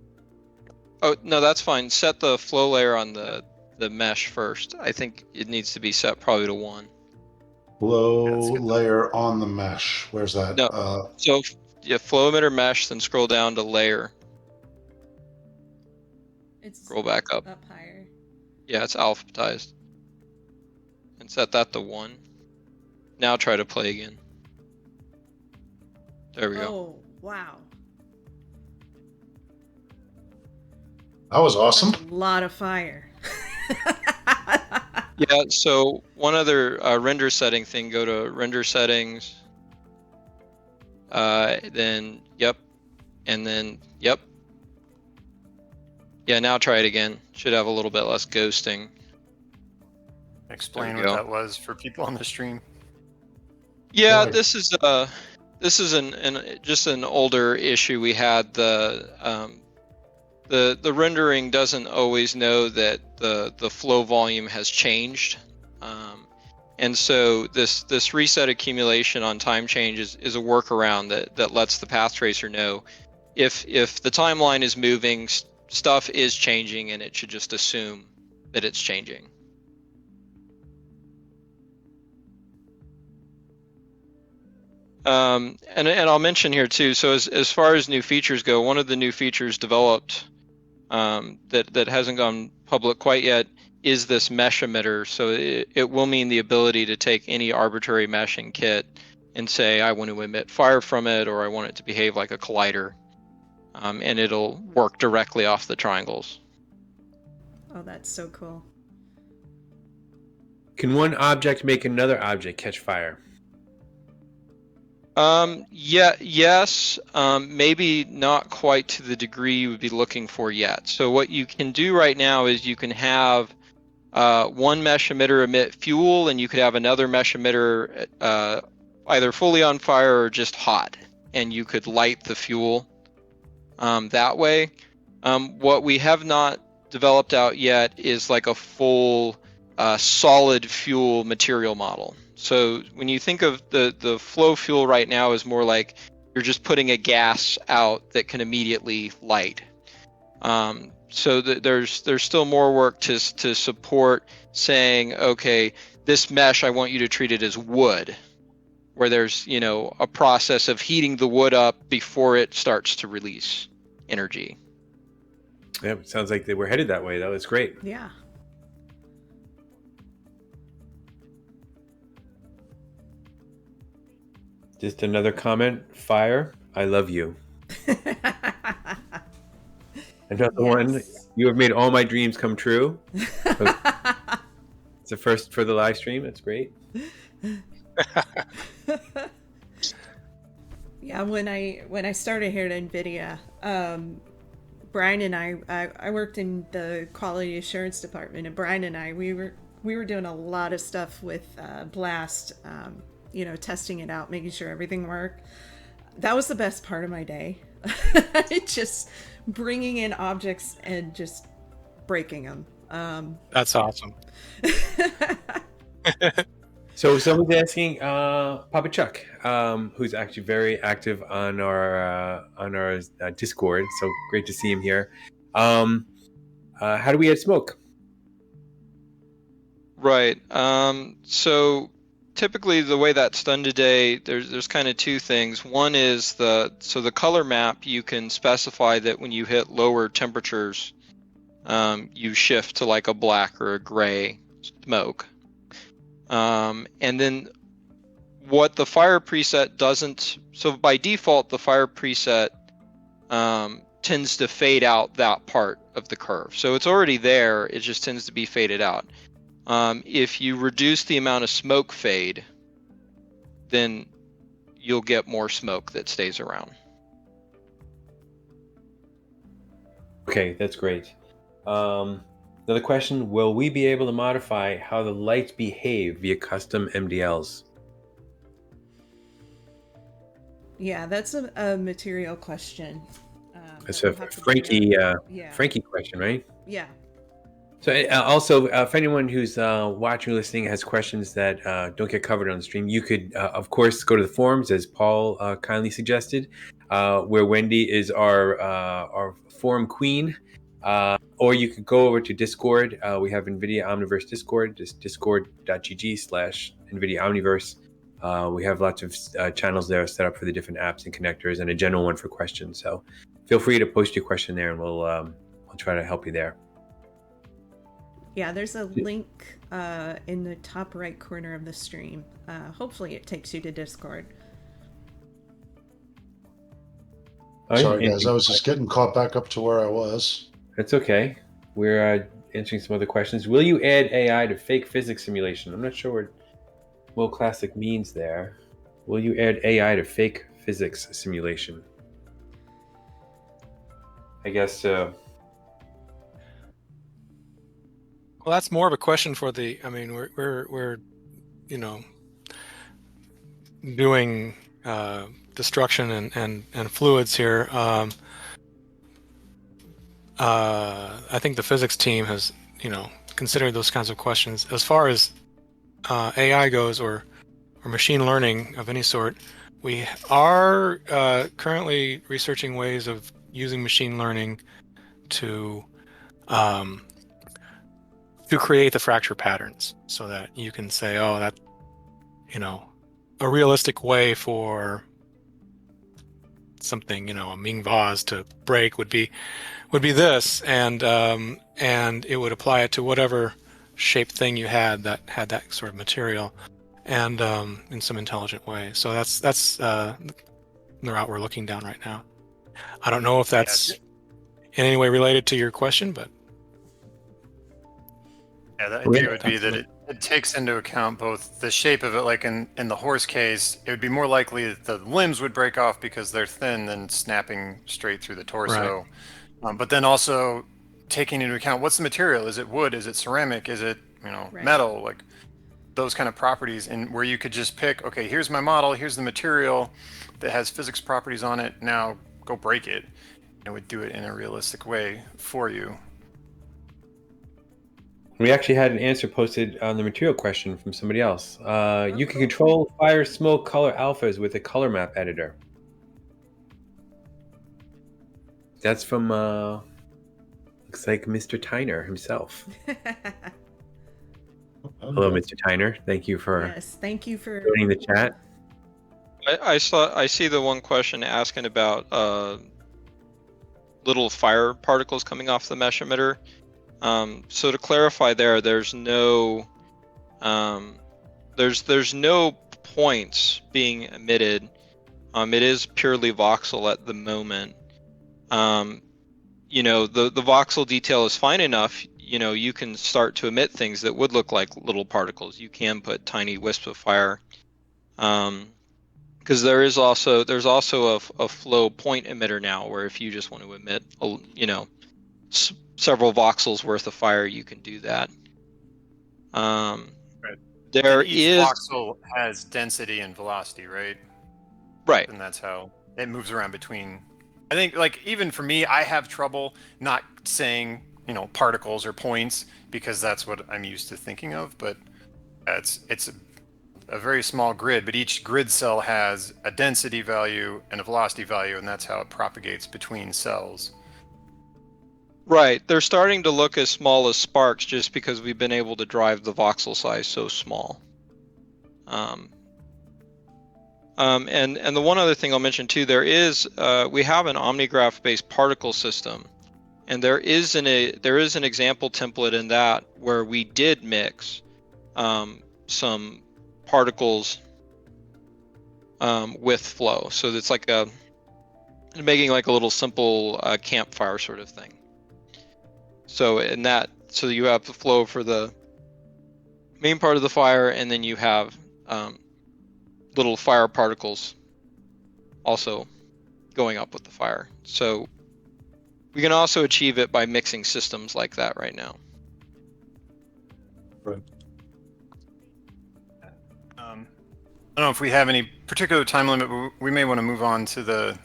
[SPEAKER 6] Oh no, that's fine. Set the flow layer on the the mesh first. I think it needs to be set probably to 1.
[SPEAKER 11] Flow layer on the mesh. Where's that?
[SPEAKER 6] No. So yeah, flow emitter mesh, then scroll down to layer.
[SPEAKER 7] It's
[SPEAKER 6] Scroll back up.
[SPEAKER 7] Up higher.
[SPEAKER 6] Yeah, it's alphabetized. And set that to 1. Now try to play again. There we go.
[SPEAKER 7] Oh, wow.
[SPEAKER 11] That was awesome.
[SPEAKER 7] That's a lot of fire.
[SPEAKER 6] Yeah, so one other render setting thing, go to render settings. Then, yep. And then, yep. Yeah, now try it again. Should have a little bit less ghosting.
[SPEAKER 10] Explain
[SPEAKER 6] There
[SPEAKER 10] what
[SPEAKER 6] we go.
[SPEAKER 10] that was for people on the stream.
[SPEAKER 6] Yeah,
[SPEAKER 11] Right.
[SPEAKER 6] this is just an older issue we had. The rendering doesn't always know that the flow volume has changed, and so this reset accumulation on time change is a workaround that lets the path tracer know if the timeline is moving, stuff is changing, and it should just assume that it's changing. And I'll mention here too, so as far as new features go, one of the new features developed that hasn't gone public quite yet is this mesh emitter. So it will mean the ability to take any arbitrary meshing kit and say, I want to emit fire from it, or I want it to behave like a collider. And it'll work directly off the triangles.
[SPEAKER 7] Oh, that's so cool.
[SPEAKER 5] Can one object make another object catch fire?
[SPEAKER 6] Yes, maybe not quite to the degree you would be looking for yet. So what you can do right now is you can have one mesh emitter emit fuel, and you could have another mesh emitter either fully on fire or just hot, and you could light the fuel that way. What we have not developed out yet is like a full solid fuel material model. So when you think of the flow fuel right now is more like you're just putting a gas out that can immediately light. So there's still more work to support saying, okay, this mesh, I want you to treat it as wood, where there's, a process of heating the wood up before it starts to release energy.
[SPEAKER 5] Yeah, it sounds like they were headed that way, though. That's great.
[SPEAKER 7] Yeah.
[SPEAKER 5] Just another comment. Fire, I love you. Another one. You have made all my dreams come true. It's the first for the live stream. That's great.
[SPEAKER 7] Yeah, when I started here at NVIDIA, Brian and I worked in the quality assurance department, and Brian and I we were doing a lot of stuff with Blast, testing it out, making sure everything worked. That was the best part of my day. Just bringing in objects and just breaking them.
[SPEAKER 9] That's awesome.
[SPEAKER 5] So someone's asking Papa Chuck, who's actually very active on our Discord. So great to see him here. How do we add smoke?
[SPEAKER 6] Right. So typically the way that's done today, there's kind of two things. One is the color map, you can specify that when you hit lower temperatures, you shift to like a black or a gray smoke. And then what the fire preset doesn't, so by default, the fire preset tends to fade out that part of the curve. So it's already there, it just tends to be faded out. If you reduce the amount of smoke fade, then you'll get more smoke that stays around.
[SPEAKER 5] Okay, that's great. Another question, will we be able to modify how the lights behave via custom MDLs?
[SPEAKER 7] Yeah, that's a material question.
[SPEAKER 5] That's a Frankie Frankie question, right?
[SPEAKER 7] Yeah.
[SPEAKER 5] So also, if anyone who's watching or listening has questions that don't get covered on the stream, you could, of course, go to the forums, as Paul kindly suggested, where Wendy is our forum queen, Or you could go over to Discord. We have NVIDIA Omniverse Discord, just discord.gg/NVIDIA Omniverse. We have lots of channels there set up for the different apps and connectors, and a general one for questions. So feel free to post your question there, and we'll try to help you there.
[SPEAKER 7] Yeah, there's a link in the top right corner of the stream. Hopefully it takes you to Discord.
[SPEAKER 11] Sorry, guys. I was just getting caught back up to where I was.
[SPEAKER 5] That's okay. We're answering some other questions. Will you add AI to fake physics simulation? I'm not sure what Classic means there. Will you add AI to fake physics simulation? I guess.
[SPEAKER 9] Well, that's more of a question for the. I mean, we're doing destruction and fluids here. I think the physics team has considered those kinds of questions. As far as AI goes, or machine learning of any sort, we are currently researching ways of using machine learning to create the fracture patterns, so that you can say, oh, that a realistic way for something, a Ming vase to break would be this, and it would apply it to whatever shaped thing you had that sort of material, and in some intelligent way. So that's the route we're looking down right now. I don't know if that's in any way related to your question, but
[SPEAKER 10] yeah, the idea would be that it takes into account both the shape of it, like in the horse case, it would be more likely that the limbs would break off because they're thin than snapping straight through the torso. Right. But then also taking into account, what's the material? Is it wood? Is it ceramic? Is it metal? Like those kind of properties, and where you could just pick, okay, here's my model, here's the material that has physics properties on it, now go break it. And it would do it in a realistic way for you.
[SPEAKER 5] We actually had an answer posted on the material question from somebody else. You can control fire, smoke, color alphas with a color map editor. That's from, looks like Mr. Tyner himself. Hello, Mr. Tyner. Thank you for
[SPEAKER 7] thank you for
[SPEAKER 5] joining the chat.
[SPEAKER 6] I see the one question asking about little fire particles coming off the mesh emitter. So to clarify there's no points being emitted. It is purely voxel at the moment. The voxel detail is fine enough. You can start to emit things that would look like little particles. You can put tiny wisps of fire, because there's also a flow point emitter now, where if you just want to emit several voxels worth of fire, you can do that.
[SPEAKER 10] Right. Each voxel has density and velocity, right?
[SPEAKER 6] Right.
[SPEAKER 10] And that's how it moves around between. I think, like, even for me, I have trouble not saying particles or points, because that's what I'm used to thinking of. But it's a very small grid, but each grid cell has a density value and a velocity value, and that's how it propagates between cells.
[SPEAKER 6] Right. They're starting to look as small as sparks, just because we've been able to drive the voxel size so small. And the one other thing I'll mention too, we have an Omnigraph based particle system, and there is an example template in that where we did mix some particles with flow. So it's like making like a little simple campfire sort of thing. So you have the flow for the main part of the fire, and then you have little fire particles also going up with the fire. So we can also achieve it by mixing systems like that right now.
[SPEAKER 11] Right.
[SPEAKER 10] I don't know if we have any particular time limit, but we may want to move on to the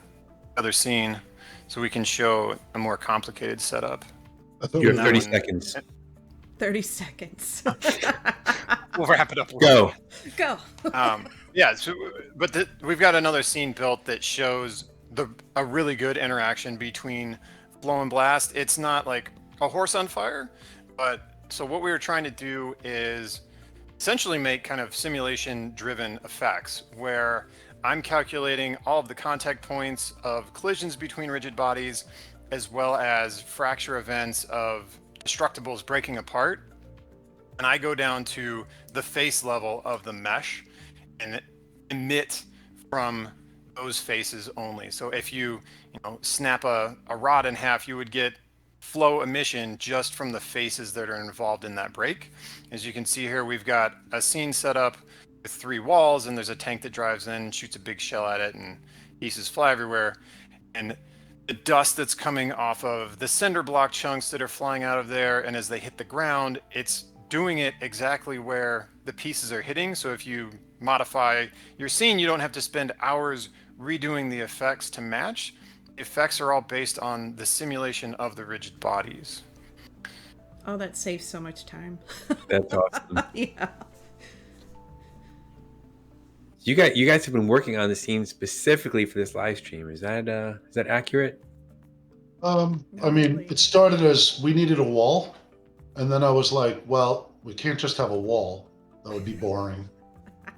[SPEAKER 10] other scene so we can show a more complicated setup.
[SPEAKER 5] You have 30 seconds.
[SPEAKER 7] 30 seconds.
[SPEAKER 10] We'll wrap it up.
[SPEAKER 5] Go.
[SPEAKER 10] Yeah, but we've got another scene built that shows a really good interaction between blow and blast. It's not like a horse on fire, but so what we were trying to do is essentially make kind of simulation driven effects where I'm calculating all of the contact points of collisions between rigid bodies, as well as fracture events of destructibles breaking apart. And I go down to the face level of the mesh and emit from those faces only. So if you snap a rod in half, you would get flow emission just from the faces that are involved in that break. As you can see here, we've got a scene set up with 3 walls, and there's a tank that drives in, shoots a big shell at it, and pieces fly everywhere. And the dust that's coming off of the cinder block chunks that are flying out of there, and as they hit the ground, it's doing it exactly where the pieces are hitting. So if you modify your scene, you don't have to spend hours redoing the effects to match. The effects are all based on the simulation of the rigid bodies.
[SPEAKER 7] Oh, that saves so much time.
[SPEAKER 5] That's awesome.
[SPEAKER 7] Yeah.
[SPEAKER 5] You guys have been working on the scene specifically for this live stream. Is that accurate?
[SPEAKER 11] I mean, it started as we needed a wall, and then I was like, well, we can't just have a wall. That would be boring.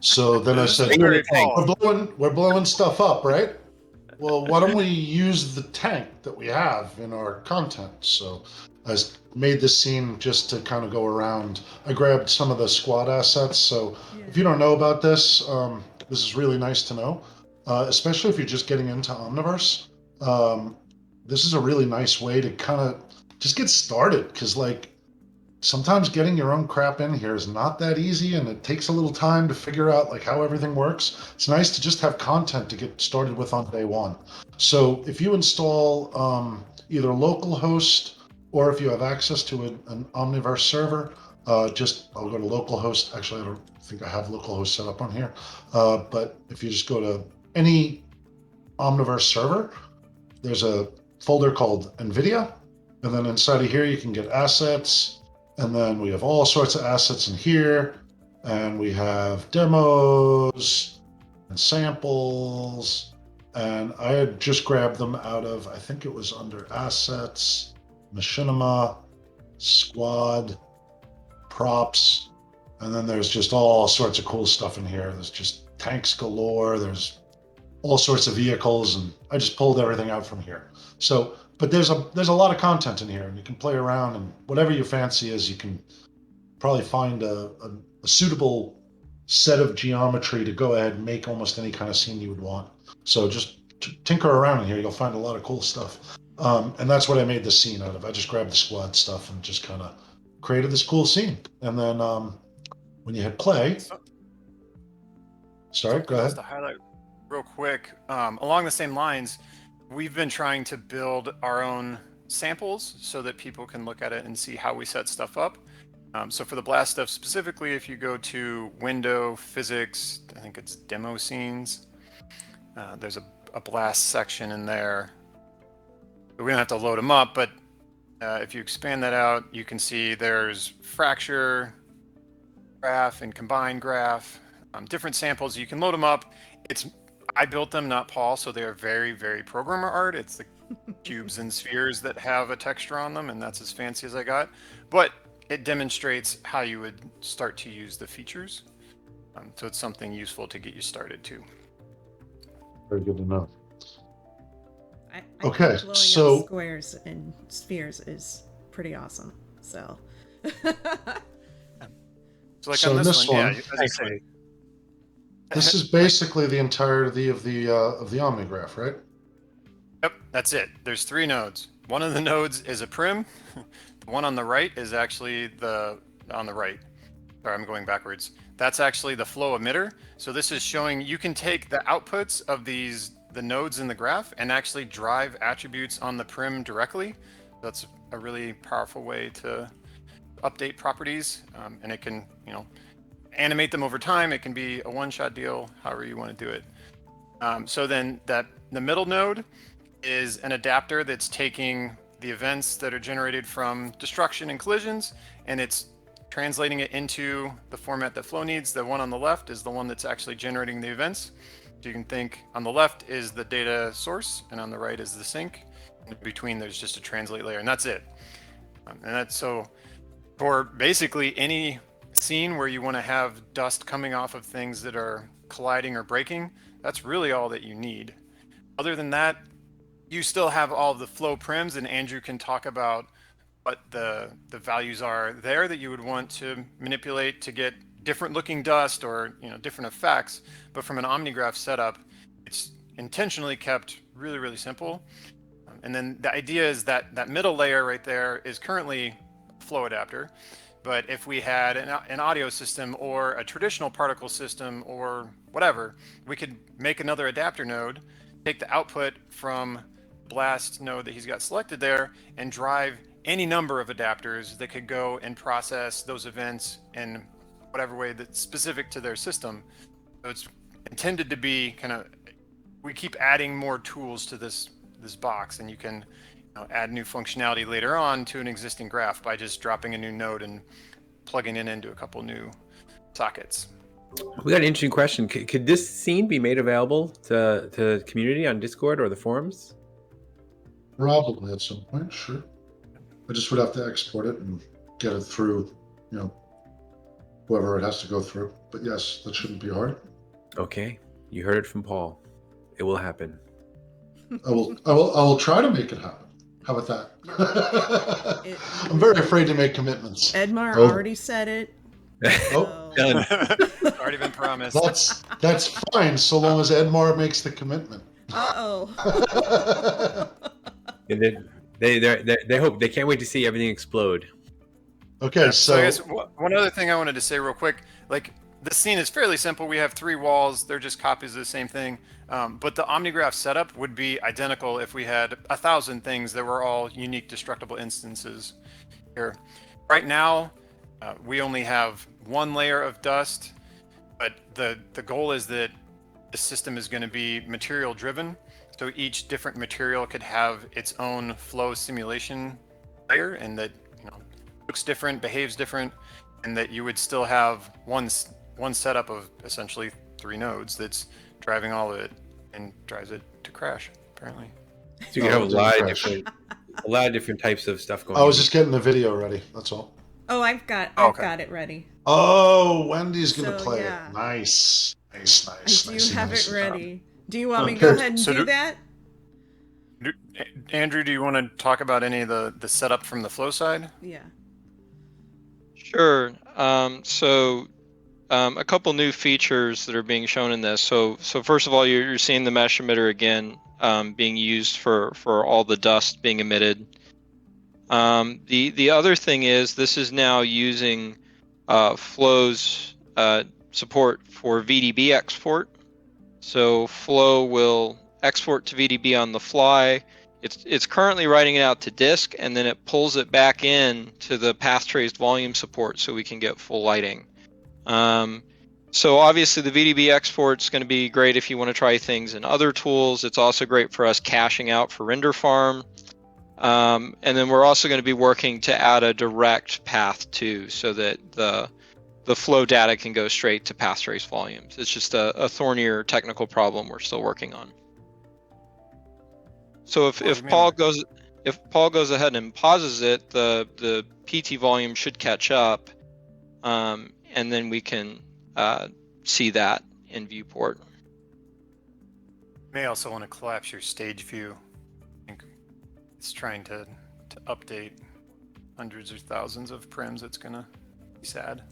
[SPEAKER 11] So then I said, we're blowing stuff up, right? Well, why don't we use the tank that we have in our content? So I made this scene just to kind of go around. I grabbed some of the squad assets. So if you don't know about this, this is really nice to know, especially if you're just getting into Omniverse. This is a really nice way to kind of just get started, because like sometimes getting your own crap in here is not that easy, and it takes a little time to figure out like how everything works. It's nice to just have content to get started with on day one. So if you install either localhost, or if you have access to an Omniverse server, I'll go to localhost. Actually, I don't think I have localhost set up on here, but if you just go to any Omniverse server, there's a folder called NVIDIA, and then inside of here you can get assets. And then we have all sorts of assets in here, and we have demos and samples. And I had just grabbed them out of, I think it was under assets, machinima, squad, props. And then there's just all sorts of cool stuff in here. There's just tanks galore. There's all sorts of vehicles, and I just pulled everything out from here. So, but there's a lot of content in here, and you can play around, and whatever your fancy is, you can probably find a suitable set of geometry to go ahead and make almost any kind of scene you would want. So just tinker around in here, you'll find a lot of cool stuff. And that's what I made this scene out of. I just grabbed the squad stuff and just kind of created this cool scene. And then when you hit play, sorry, go ahead.
[SPEAKER 10] Just to highlight real quick, along the same lines, we've been trying to build our own samples so that people can look at it and see how we set stuff up. So for the blast stuff specifically, if you go to Window, Physics, I think it's Demo Scenes, there's a blast section in there. We don't have to load them up, but if you expand that out, you can see there's fracture graph and combined graph, different samples. You can load them up. I built them, not Paul, so they are very, very programmer art. It's the cubes and spheres that have a texture on them, and that's as fancy as I got. But it demonstrates how you would start to use the features. So it's something useful to get you started too.
[SPEAKER 11] Very good to know.
[SPEAKER 7] I
[SPEAKER 11] Okay,
[SPEAKER 7] think blowing
[SPEAKER 11] so
[SPEAKER 7] up squares and spheres is pretty awesome. So,
[SPEAKER 10] So like
[SPEAKER 11] So
[SPEAKER 10] on
[SPEAKER 11] this
[SPEAKER 10] this one,
[SPEAKER 11] one-
[SPEAKER 10] yeah, as I say,
[SPEAKER 11] this is basically the entirety of the Omnigraph, right?
[SPEAKER 10] yep, that's it. There's 3 nodes. One of the nodes is a prim. The one on the right is actually on the right. Sorry, I'm going backwards. That's actually the flow emitter. So this is showing you can take the outputs of the nodes in the graph and actually drive attributes on the prim directly. That's a really powerful way to update properties, and it can, animate them over time. It can be a one-shot deal, however you want to do it. So then the middle node is an adapter that's taking the events that are generated from destruction and collisions, and it's translating it into the format that flow needs. The one on the left is the one that's actually generating the events. So you can think on the left is the data source, and on the right is the sink. In between, there's just a translate layer, and that's it. And that's so for basically any scene where you want to have dust coming off of things that are colliding or breaking, that's really all that you need. Other than that, you still have all of the flow prims, and Andrew can talk about what the values are there that you would want to manipulate to get different looking dust or different effects. But from an Omnigraph setup, it's intentionally kept really, really simple. And then the idea is that that middle layer right there is currently a flow adapter. But if we had an audio system or a traditional particle system or whatever, we could make another adapter node, take the output from blast node that he's got selected there, and drive any number of adapters that could go and process those events in whatever way that's specific to their system. So it's intended to be we keep adding more tools to this box, and you can add new functionality later on to an existing graph by just dropping a new node and plugging it into a couple new sockets.
[SPEAKER 5] We got an interesting question. Could this scene be made available to the community on Discord or the forums?
[SPEAKER 11] Probably at some point, sure. I just would have to export it and get it through, whoever it has to go through. But yes, that shouldn't be hard.
[SPEAKER 5] Okay, you heard it from Paul. It will happen.
[SPEAKER 11] I will try to make it happen. How about that? I'm very afraid to make commitments.
[SPEAKER 7] Edmar already said it.
[SPEAKER 11] Oh,
[SPEAKER 5] done.
[SPEAKER 10] Already been promised.
[SPEAKER 11] That's fine, so long as Edmar makes the commitment.
[SPEAKER 5] And then they hope, they can't wait to see everything explode.
[SPEAKER 11] Okay,
[SPEAKER 10] so I guess one other thing I wanted to say real quick, like the scene is fairly simple. We have 3 walls. They're just copies of the same thing. But the Omnigraph setup would be identical if we had 1,000 things that were all unique destructible instances here. Right now, we only have 1 layer of dust, but the goal is that the system is going to be material driven. So each different material could have its own flow simulation layer, and that looks different, behaves different, and that you would still have one setup of essentially 3 nodes that's driving all of it and drives it to crash, apparently.
[SPEAKER 5] So you can have a lot of different types of stuff going on.
[SPEAKER 11] I was just getting the video ready, that's all.
[SPEAKER 7] Oh, I've got it ready.
[SPEAKER 11] Oh, Wendy's gonna
[SPEAKER 7] So,
[SPEAKER 11] play
[SPEAKER 7] yeah.
[SPEAKER 11] it. Nice.
[SPEAKER 7] I do have it ready. Do you want me to go ahead and do that?
[SPEAKER 10] Andrew, do you want to talk about any of the setup from the flow side?
[SPEAKER 7] Yeah.
[SPEAKER 6] Sure. A couple new features that are being shown in this. So first of all, you're seeing the mesh emitter again being used for all the dust being emitted. The other thing is this is now using Flow's support for Vdb Export. So Flow will export to Vdb on the fly. It's currently writing it out to disk, and then it pulls it back in to the path traced volume support so we can get full lighting. So obviously the Vdb export is going to be great if you want to try things in other tools. It's also great for us caching out for render farm. And then we're also going to be working to add a direct path too, so that the flow data can go straight to path trace volumes. It's just a thornier technical problem we're still working on. So if Paul goes ahead and pauses it, the PT volume should catch up, and then we can see that in viewport.
[SPEAKER 10] You may also want to collapse your stage view. I think it's trying to update hundreds or thousands of prims. It's gonna be sad.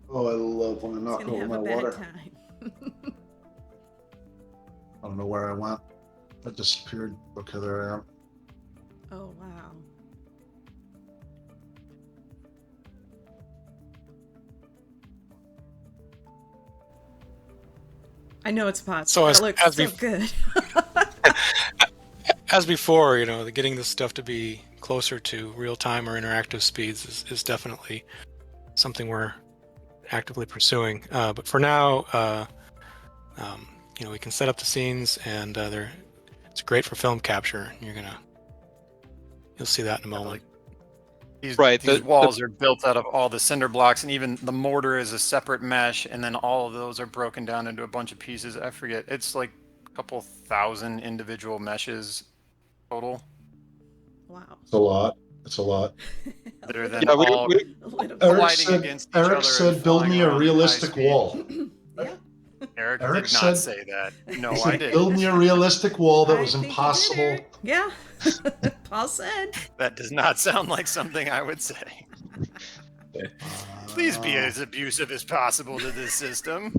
[SPEAKER 11] Oh, I love when I knock over my water.
[SPEAKER 7] Time.
[SPEAKER 11] I don't know where I went. I disappeared. Okay, there I am.
[SPEAKER 7] Oh, wow. I know it's possible.
[SPEAKER 9] So
[SPEAKER 7] It looks so good.
[SPEAKER 9] As before, getting this stuff to be closer to real-time or interactive speeds is definitely something we're actively pursuing. But for now, we can set up the scenes, and it's great for film capture. You'll see that in a moment.
[SPEAKER 10] These walls are built out of all the cinder blocks, and even the mortar is a separate mesh, and then all of those are broken down into a bunch of pieces. I forget. It's like couple thousand individual meshes total.
[SPEAKER 7] Wow.
[SPEAKER 11] It's a lot. It's a lot.
[SPEAKER 10] That are then
[SPEAKER 2] Yeah,
[SPEAKER 10] all
[SPEAKER 7] A little
[SPEAKER 10] colliding against each other.
[SPEAKER 11] Eric
[SPEAKER 10] and
[SPEAKER 11] said, "Build
[SPEAKER 10] flying
[SPEAKER 11] me a
[SPEAKER 10] around at high
[SPEAKER 11] realistic
[SPEAKER 10] speed."
[SPEAKER 11] wall."
[SPEAKER 7] Yeah.
[SPEAKER 10] Eric
[SPEAKER 11] Eric
[SPEAKER 10] did not
[SPEAKER 11] said-
[SPEAKER 10] say that. No,
[SPEAKER 11] He
[SPEAKER 10] I
[SPEAKER 11] said,
[SPEAKER 10] did.
[SPEAKER 11] "Build me a realistic wall that
[SPEAKER 7] I
[SPEAKER 11] was
[SPEAKER 7] think you did,
[SPEAKER 11] impossible."
[SPEAKER 7] Eric. Yeah. Paul said.
[SPEAKER 10] That does not sound like something I would say. Please be as abusive as possible to this system.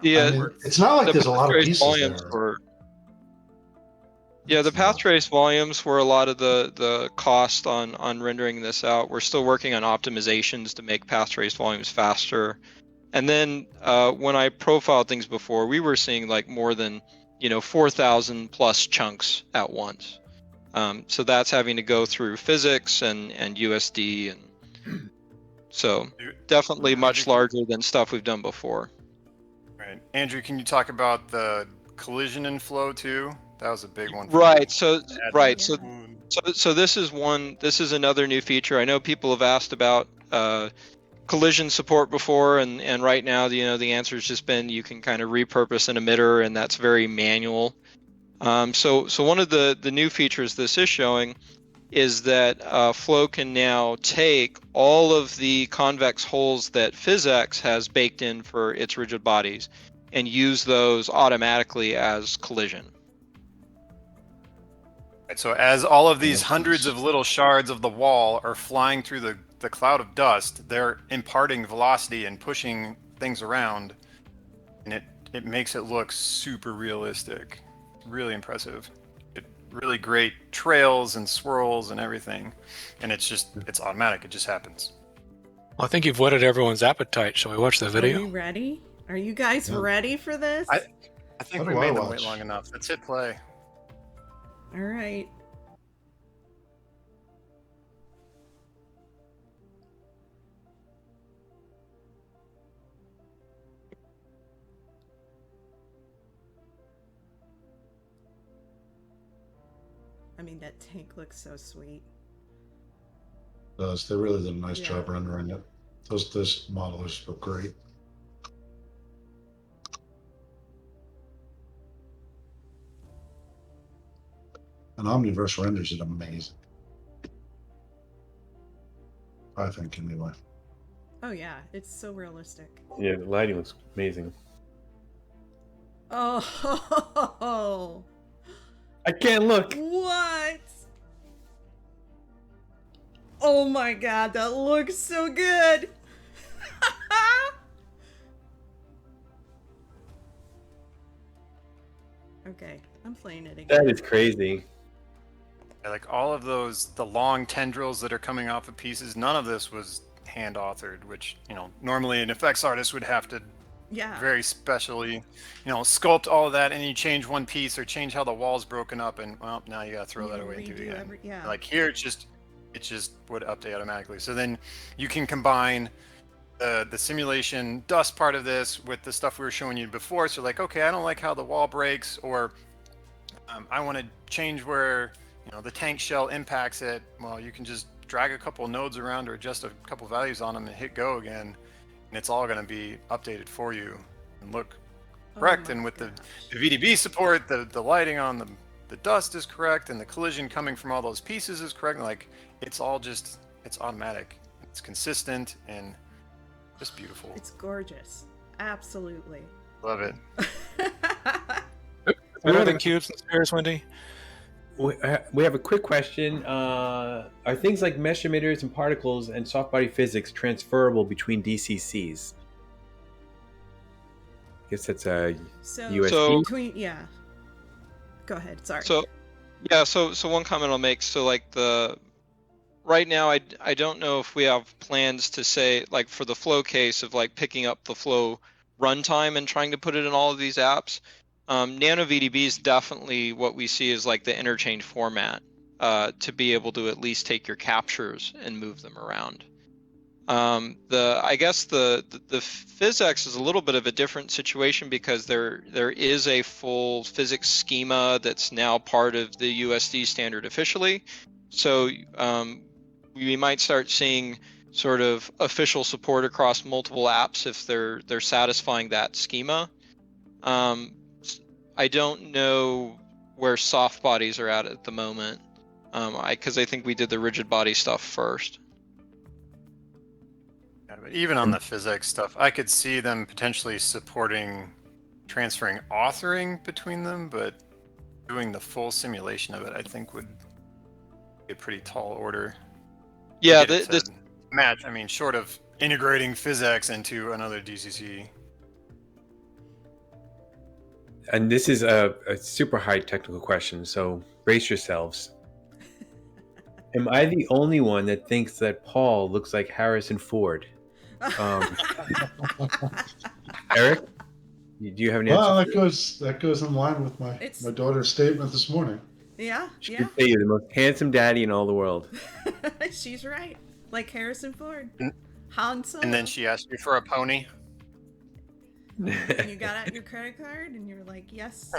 [SPEAKER 2] Yeah,
[SPEAKER 11] I mean, it's not like
[SPEAKER 2] the
[SPEAKER 11] there's a lot of
[SPEAKER 2] path trace
[SPEAKER 11] pieces
[SPEAKER 2] volumes
[SPEAKER 11] there.
[SPEAKER 2] were. Yeah, the
[SPEAKER 11] It's
[SPEAKER 2] path
[SPEAKER 11] not.
[SPEAKER 2] trace volumes were a lot of the cost on rendering this out. We're still working on optimizations to make path trace volumes faster. And then when I profiled things before, we were seeing like more than 4,000 plus chunks at once. So that's having to go through physics and USD, and so definitely much larger than stuff we've done before.
[SPEAKER 10] Right, Andrew, can you talk about the collision and flow too? That was a big one.
[SPEAKER 2] Right. So
[SPEAKER 7] Yeah.
[SPEAKER 2] so this is one. This is another new feature. I know people have asked about collision support before, and right now the answer has just been you can kind of repurpose an emitter, and that's very manual. So one of the new features this is showing is that Flow can now take all of the convex holes that PhysX has baked in for its rigid bodies and use those automatically as collision.
[SPEAKER 10] Right, so as all of these hundreds of little shards of the wall are flying through the cloud of dust, they're imparting velocity and pushing things around, and it makes it look super realistic. Really impressive. Really great trails and swirls and everything, and it's automatic. It just happens.
[SPEAKER 9] Well, I think you've whetted everyone's appetite. Shall we watch the
[SPEAKER 7] Are
[SPEAKER 9] video?
[SPEAKER 7] we ready? Are you guys ready for this?
[SPEAKER 10] I think
[SPEAKER 11] How
[SPEAKER 10] we
[SPEAKER 11] do I
[SPEAKER 10] made them wait
[SPEAKER 11] watch?
[SPEAKER 10] long enough. Let's hit play.
[SPEAKER 7] All right. I mean, that tank looks so sweet.
[SPEAKER 11] They really did a nice
[SPEAKER 7] Yeah.
[SPEAKER 11] job rendering it. Those modelers look great. And Omniverse renders it amazing. I think, anyway.
[SPEAKER 7] Oh yeah, it's so realistic.
[SPEAKER 5] Yeah, the lighting looks amazing.
[SPEAKER 7] Oh,
[SPEAKER 5] I can't look.
[SPEAKER 7] what? Oh my god, that looks so good. Okay, I'm playing it again.
[SPEAKER 5] That is crazy.
[SPEAKER 10] Like all of the long tendrils that are coming off of pieces, none of this was hand authored, which normally an effects artist would have to
[SPEAKER 7] Yeah.
[SPEAKER 10] very specially sculpt all of that, and you change one piece or change how the wall's broken up, and well, now you gotta throw that away and do it
[SPEAKER 7] Redo
[SPEAKER 10] again.
[SPEAKER 7] yeah.
[SPEAKER 10] Like here, it just would update automatically. So then you can combine the simulation dust part of this with the stuff we were showing you before. So like, okay, I don't like how the wall breaks, or I want to change where the tank shell impacts it. Well, you can just drag a couple nodes around or adjust a couple values on them and hit go again, and it's all going to be updated for you and look correct.
[SPEAKER 7] my
[SPEAKER 10] And with the
[SPEAKER 7] gosh.
[SPEAKER 10] VDB support, the lighting on the dust is correct, and the collision coming from all those pieces is correct. Like it's all it's automatic, it's consistent, and just beautiful.
[SPEAKER 7] It's gorgeous. Absolutely.
[SPEAKER 10] Love it.
[SPEAKER 9] Better than cubes and spheres, Wendy?
[SPEAKER 5] We have a quick question. Are things like mesh emitters and particles and soft body physics transferable between DCCs? I guess that's a
[SPEAKER 7] So
[SPEAKER 5] USB.
[SPEAKER 7] between Go ahead. Sorry.
[SPEAKER 2] So one comment I'll make. So like right now I don't know if we have plans to say like for the Flow case of like picking up the Flow runtime and trying to put it in all of these apps. Nano VDB is definitely what we see as like the interchange format to be able to at least take your captures and move them around. I guess the PhysX is a little bit of a different situation because there is a full physics schema that's now part of the USD standard officially. So we might start seeing sort of official support across multiple apps if they're satisfying that schema. I don't know where soft bodies are at the moment, because I think we did the rigid body stuff first.
[SPEAKER 10] Yeah, but even on the physics stuff, I could see them potentially supporting transferring authoring between them, but doing the full simulation of it, I think, would be a pretty tall order.
[SPEAKER 2] Yeah,
[SPEAKER 10] this match. I mean, short of integrating physics into another DCC.
[SPEAKER 5] And this is a super high technical question, so brace yourselves. Am I the only one that thinks that Paul looks like Harrison Ford? Eric, do you have an answer?
[SPEAKER 11] Well, that goes in line with my daughter's statement this morning.
[SPEAKER 7] Yeah,
[SPEAKER 5] She
[SPEAKER 7] yeah.
[SPEAKER 5] would say you're the most handsome daddy in all the world.
[SPEAKER 7] She's right. Like Harrison Ford. Han Solo.
[SPEAKER 10] And then she asked you for a pony.
[SPEAKER 7] And you got out your credit card and you're like, yes.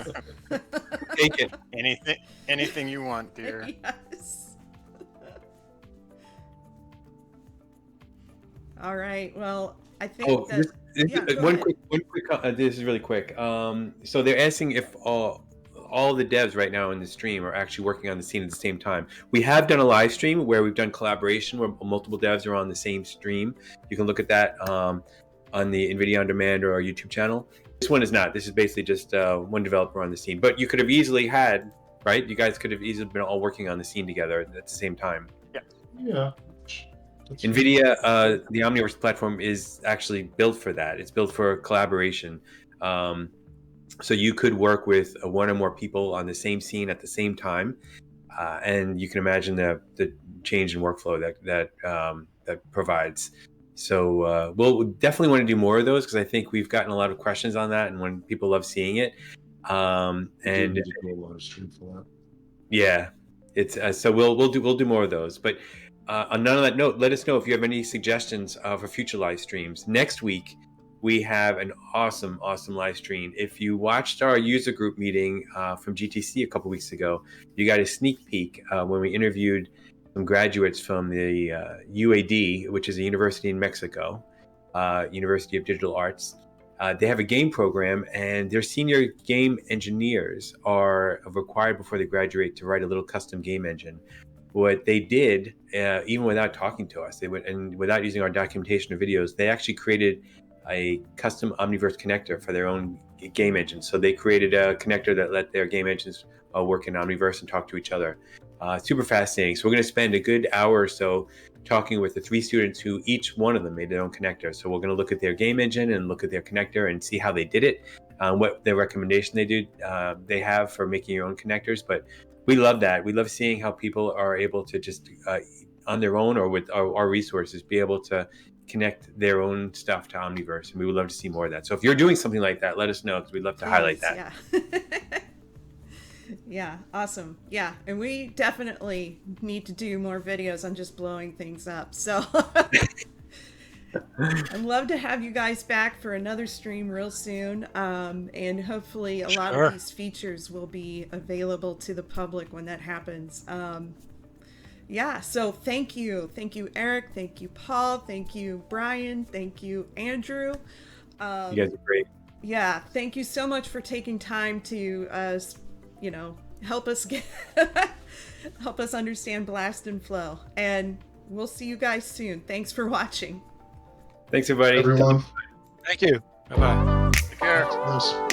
[SPEAKER 5] Take it.
[SPEAKER 10] Anything you want, dear.
[SPEAKER 7] Yes. All right. Well, I think
[SPEAKER 5] one quick. This is really quick. So they're asking if all the devs right now in the stream are actually working on the scene at the same time. We have done a live stream where we've done collaboration where multiple devs are on the same stream. You can look at that on the NVIDIA On Demand or our YouTube channel. This one is not. This is basically just one developer on the scene. But you could have easily had, right? You guys could have easily been all working on the scene together at the same time.
[SPEAKER 11] Yeah.
[SPEAKER 5] NVIDIA, the Omniverse platform is actually built for that. It's built for collaboration. So you could work with one or more people on the same scene at the same time. And you can imagine the change in workflow that provides. So we'll definitely want to do more of those because I think we've gotten a lot of questions on that and when people love seeing it. And
[SPEAKER 11] a lot of stream for that.
[SPEAKER 5] Yeah, it's so we'll do more of those. But on none of that note, let us know if you have any suggestions for future live streams. Next week we have an awesome live stream. If you watched our user group meeting from GTC a couple weeks ago, you got a sneak peek when we interviewed some graduates from the UAD, which is a university in Mexico, University of Digital Arts. They have a game program, and their senior game engineers are required before they graduate to write a little custom game engine. What they did, even without talking to us, they went and without using our documentation or videos, they actually created a custom Omniverse connector for their own game engine. So they created a connector that let their game engines work in Omniverse and talk to each other. Super fascinating. So we're going to spend a good hour or so talking with the 3 students who each one of them made their own connector. So we're going to look at their game engine and look at their connector and see how they did it, what their recommendation they have for making your own connectors. But we love that. We love seeing how people are able to just on their own or with our resources be able to connect their own stuff to Omniverse, and we would love to see more of that. So if you're doing something like that, let us know because we'd love to highlight that.
[SPEAKER 7] Yeah. Yeah, awesome. Yeah, and we definitely need to do more videos on just blowing things up. So I'd love to have you guys back for another stream real soon. And hopefully a lot of these features will be available to the public when that happens. Yeah, so thank you. Thank you, Eric. Thank you, Paul. Thank you, Brian. Thank you, Andrew.
[SPEAKER 5] You guys are great.
[SPEAKER 7] Yeah, thank you so much for taking time to, help us help us understand Blast and Flow. And we'll see you guys soon. Thanks for watching.
[SPEAKER 5] Thanks, everybody.
[SPEAKER 11] Everyone.
[SPEAKER 9] Thank you. Bye-bye.
[SPEAKER 10] Take care.
[SPEAKER 11] Yes.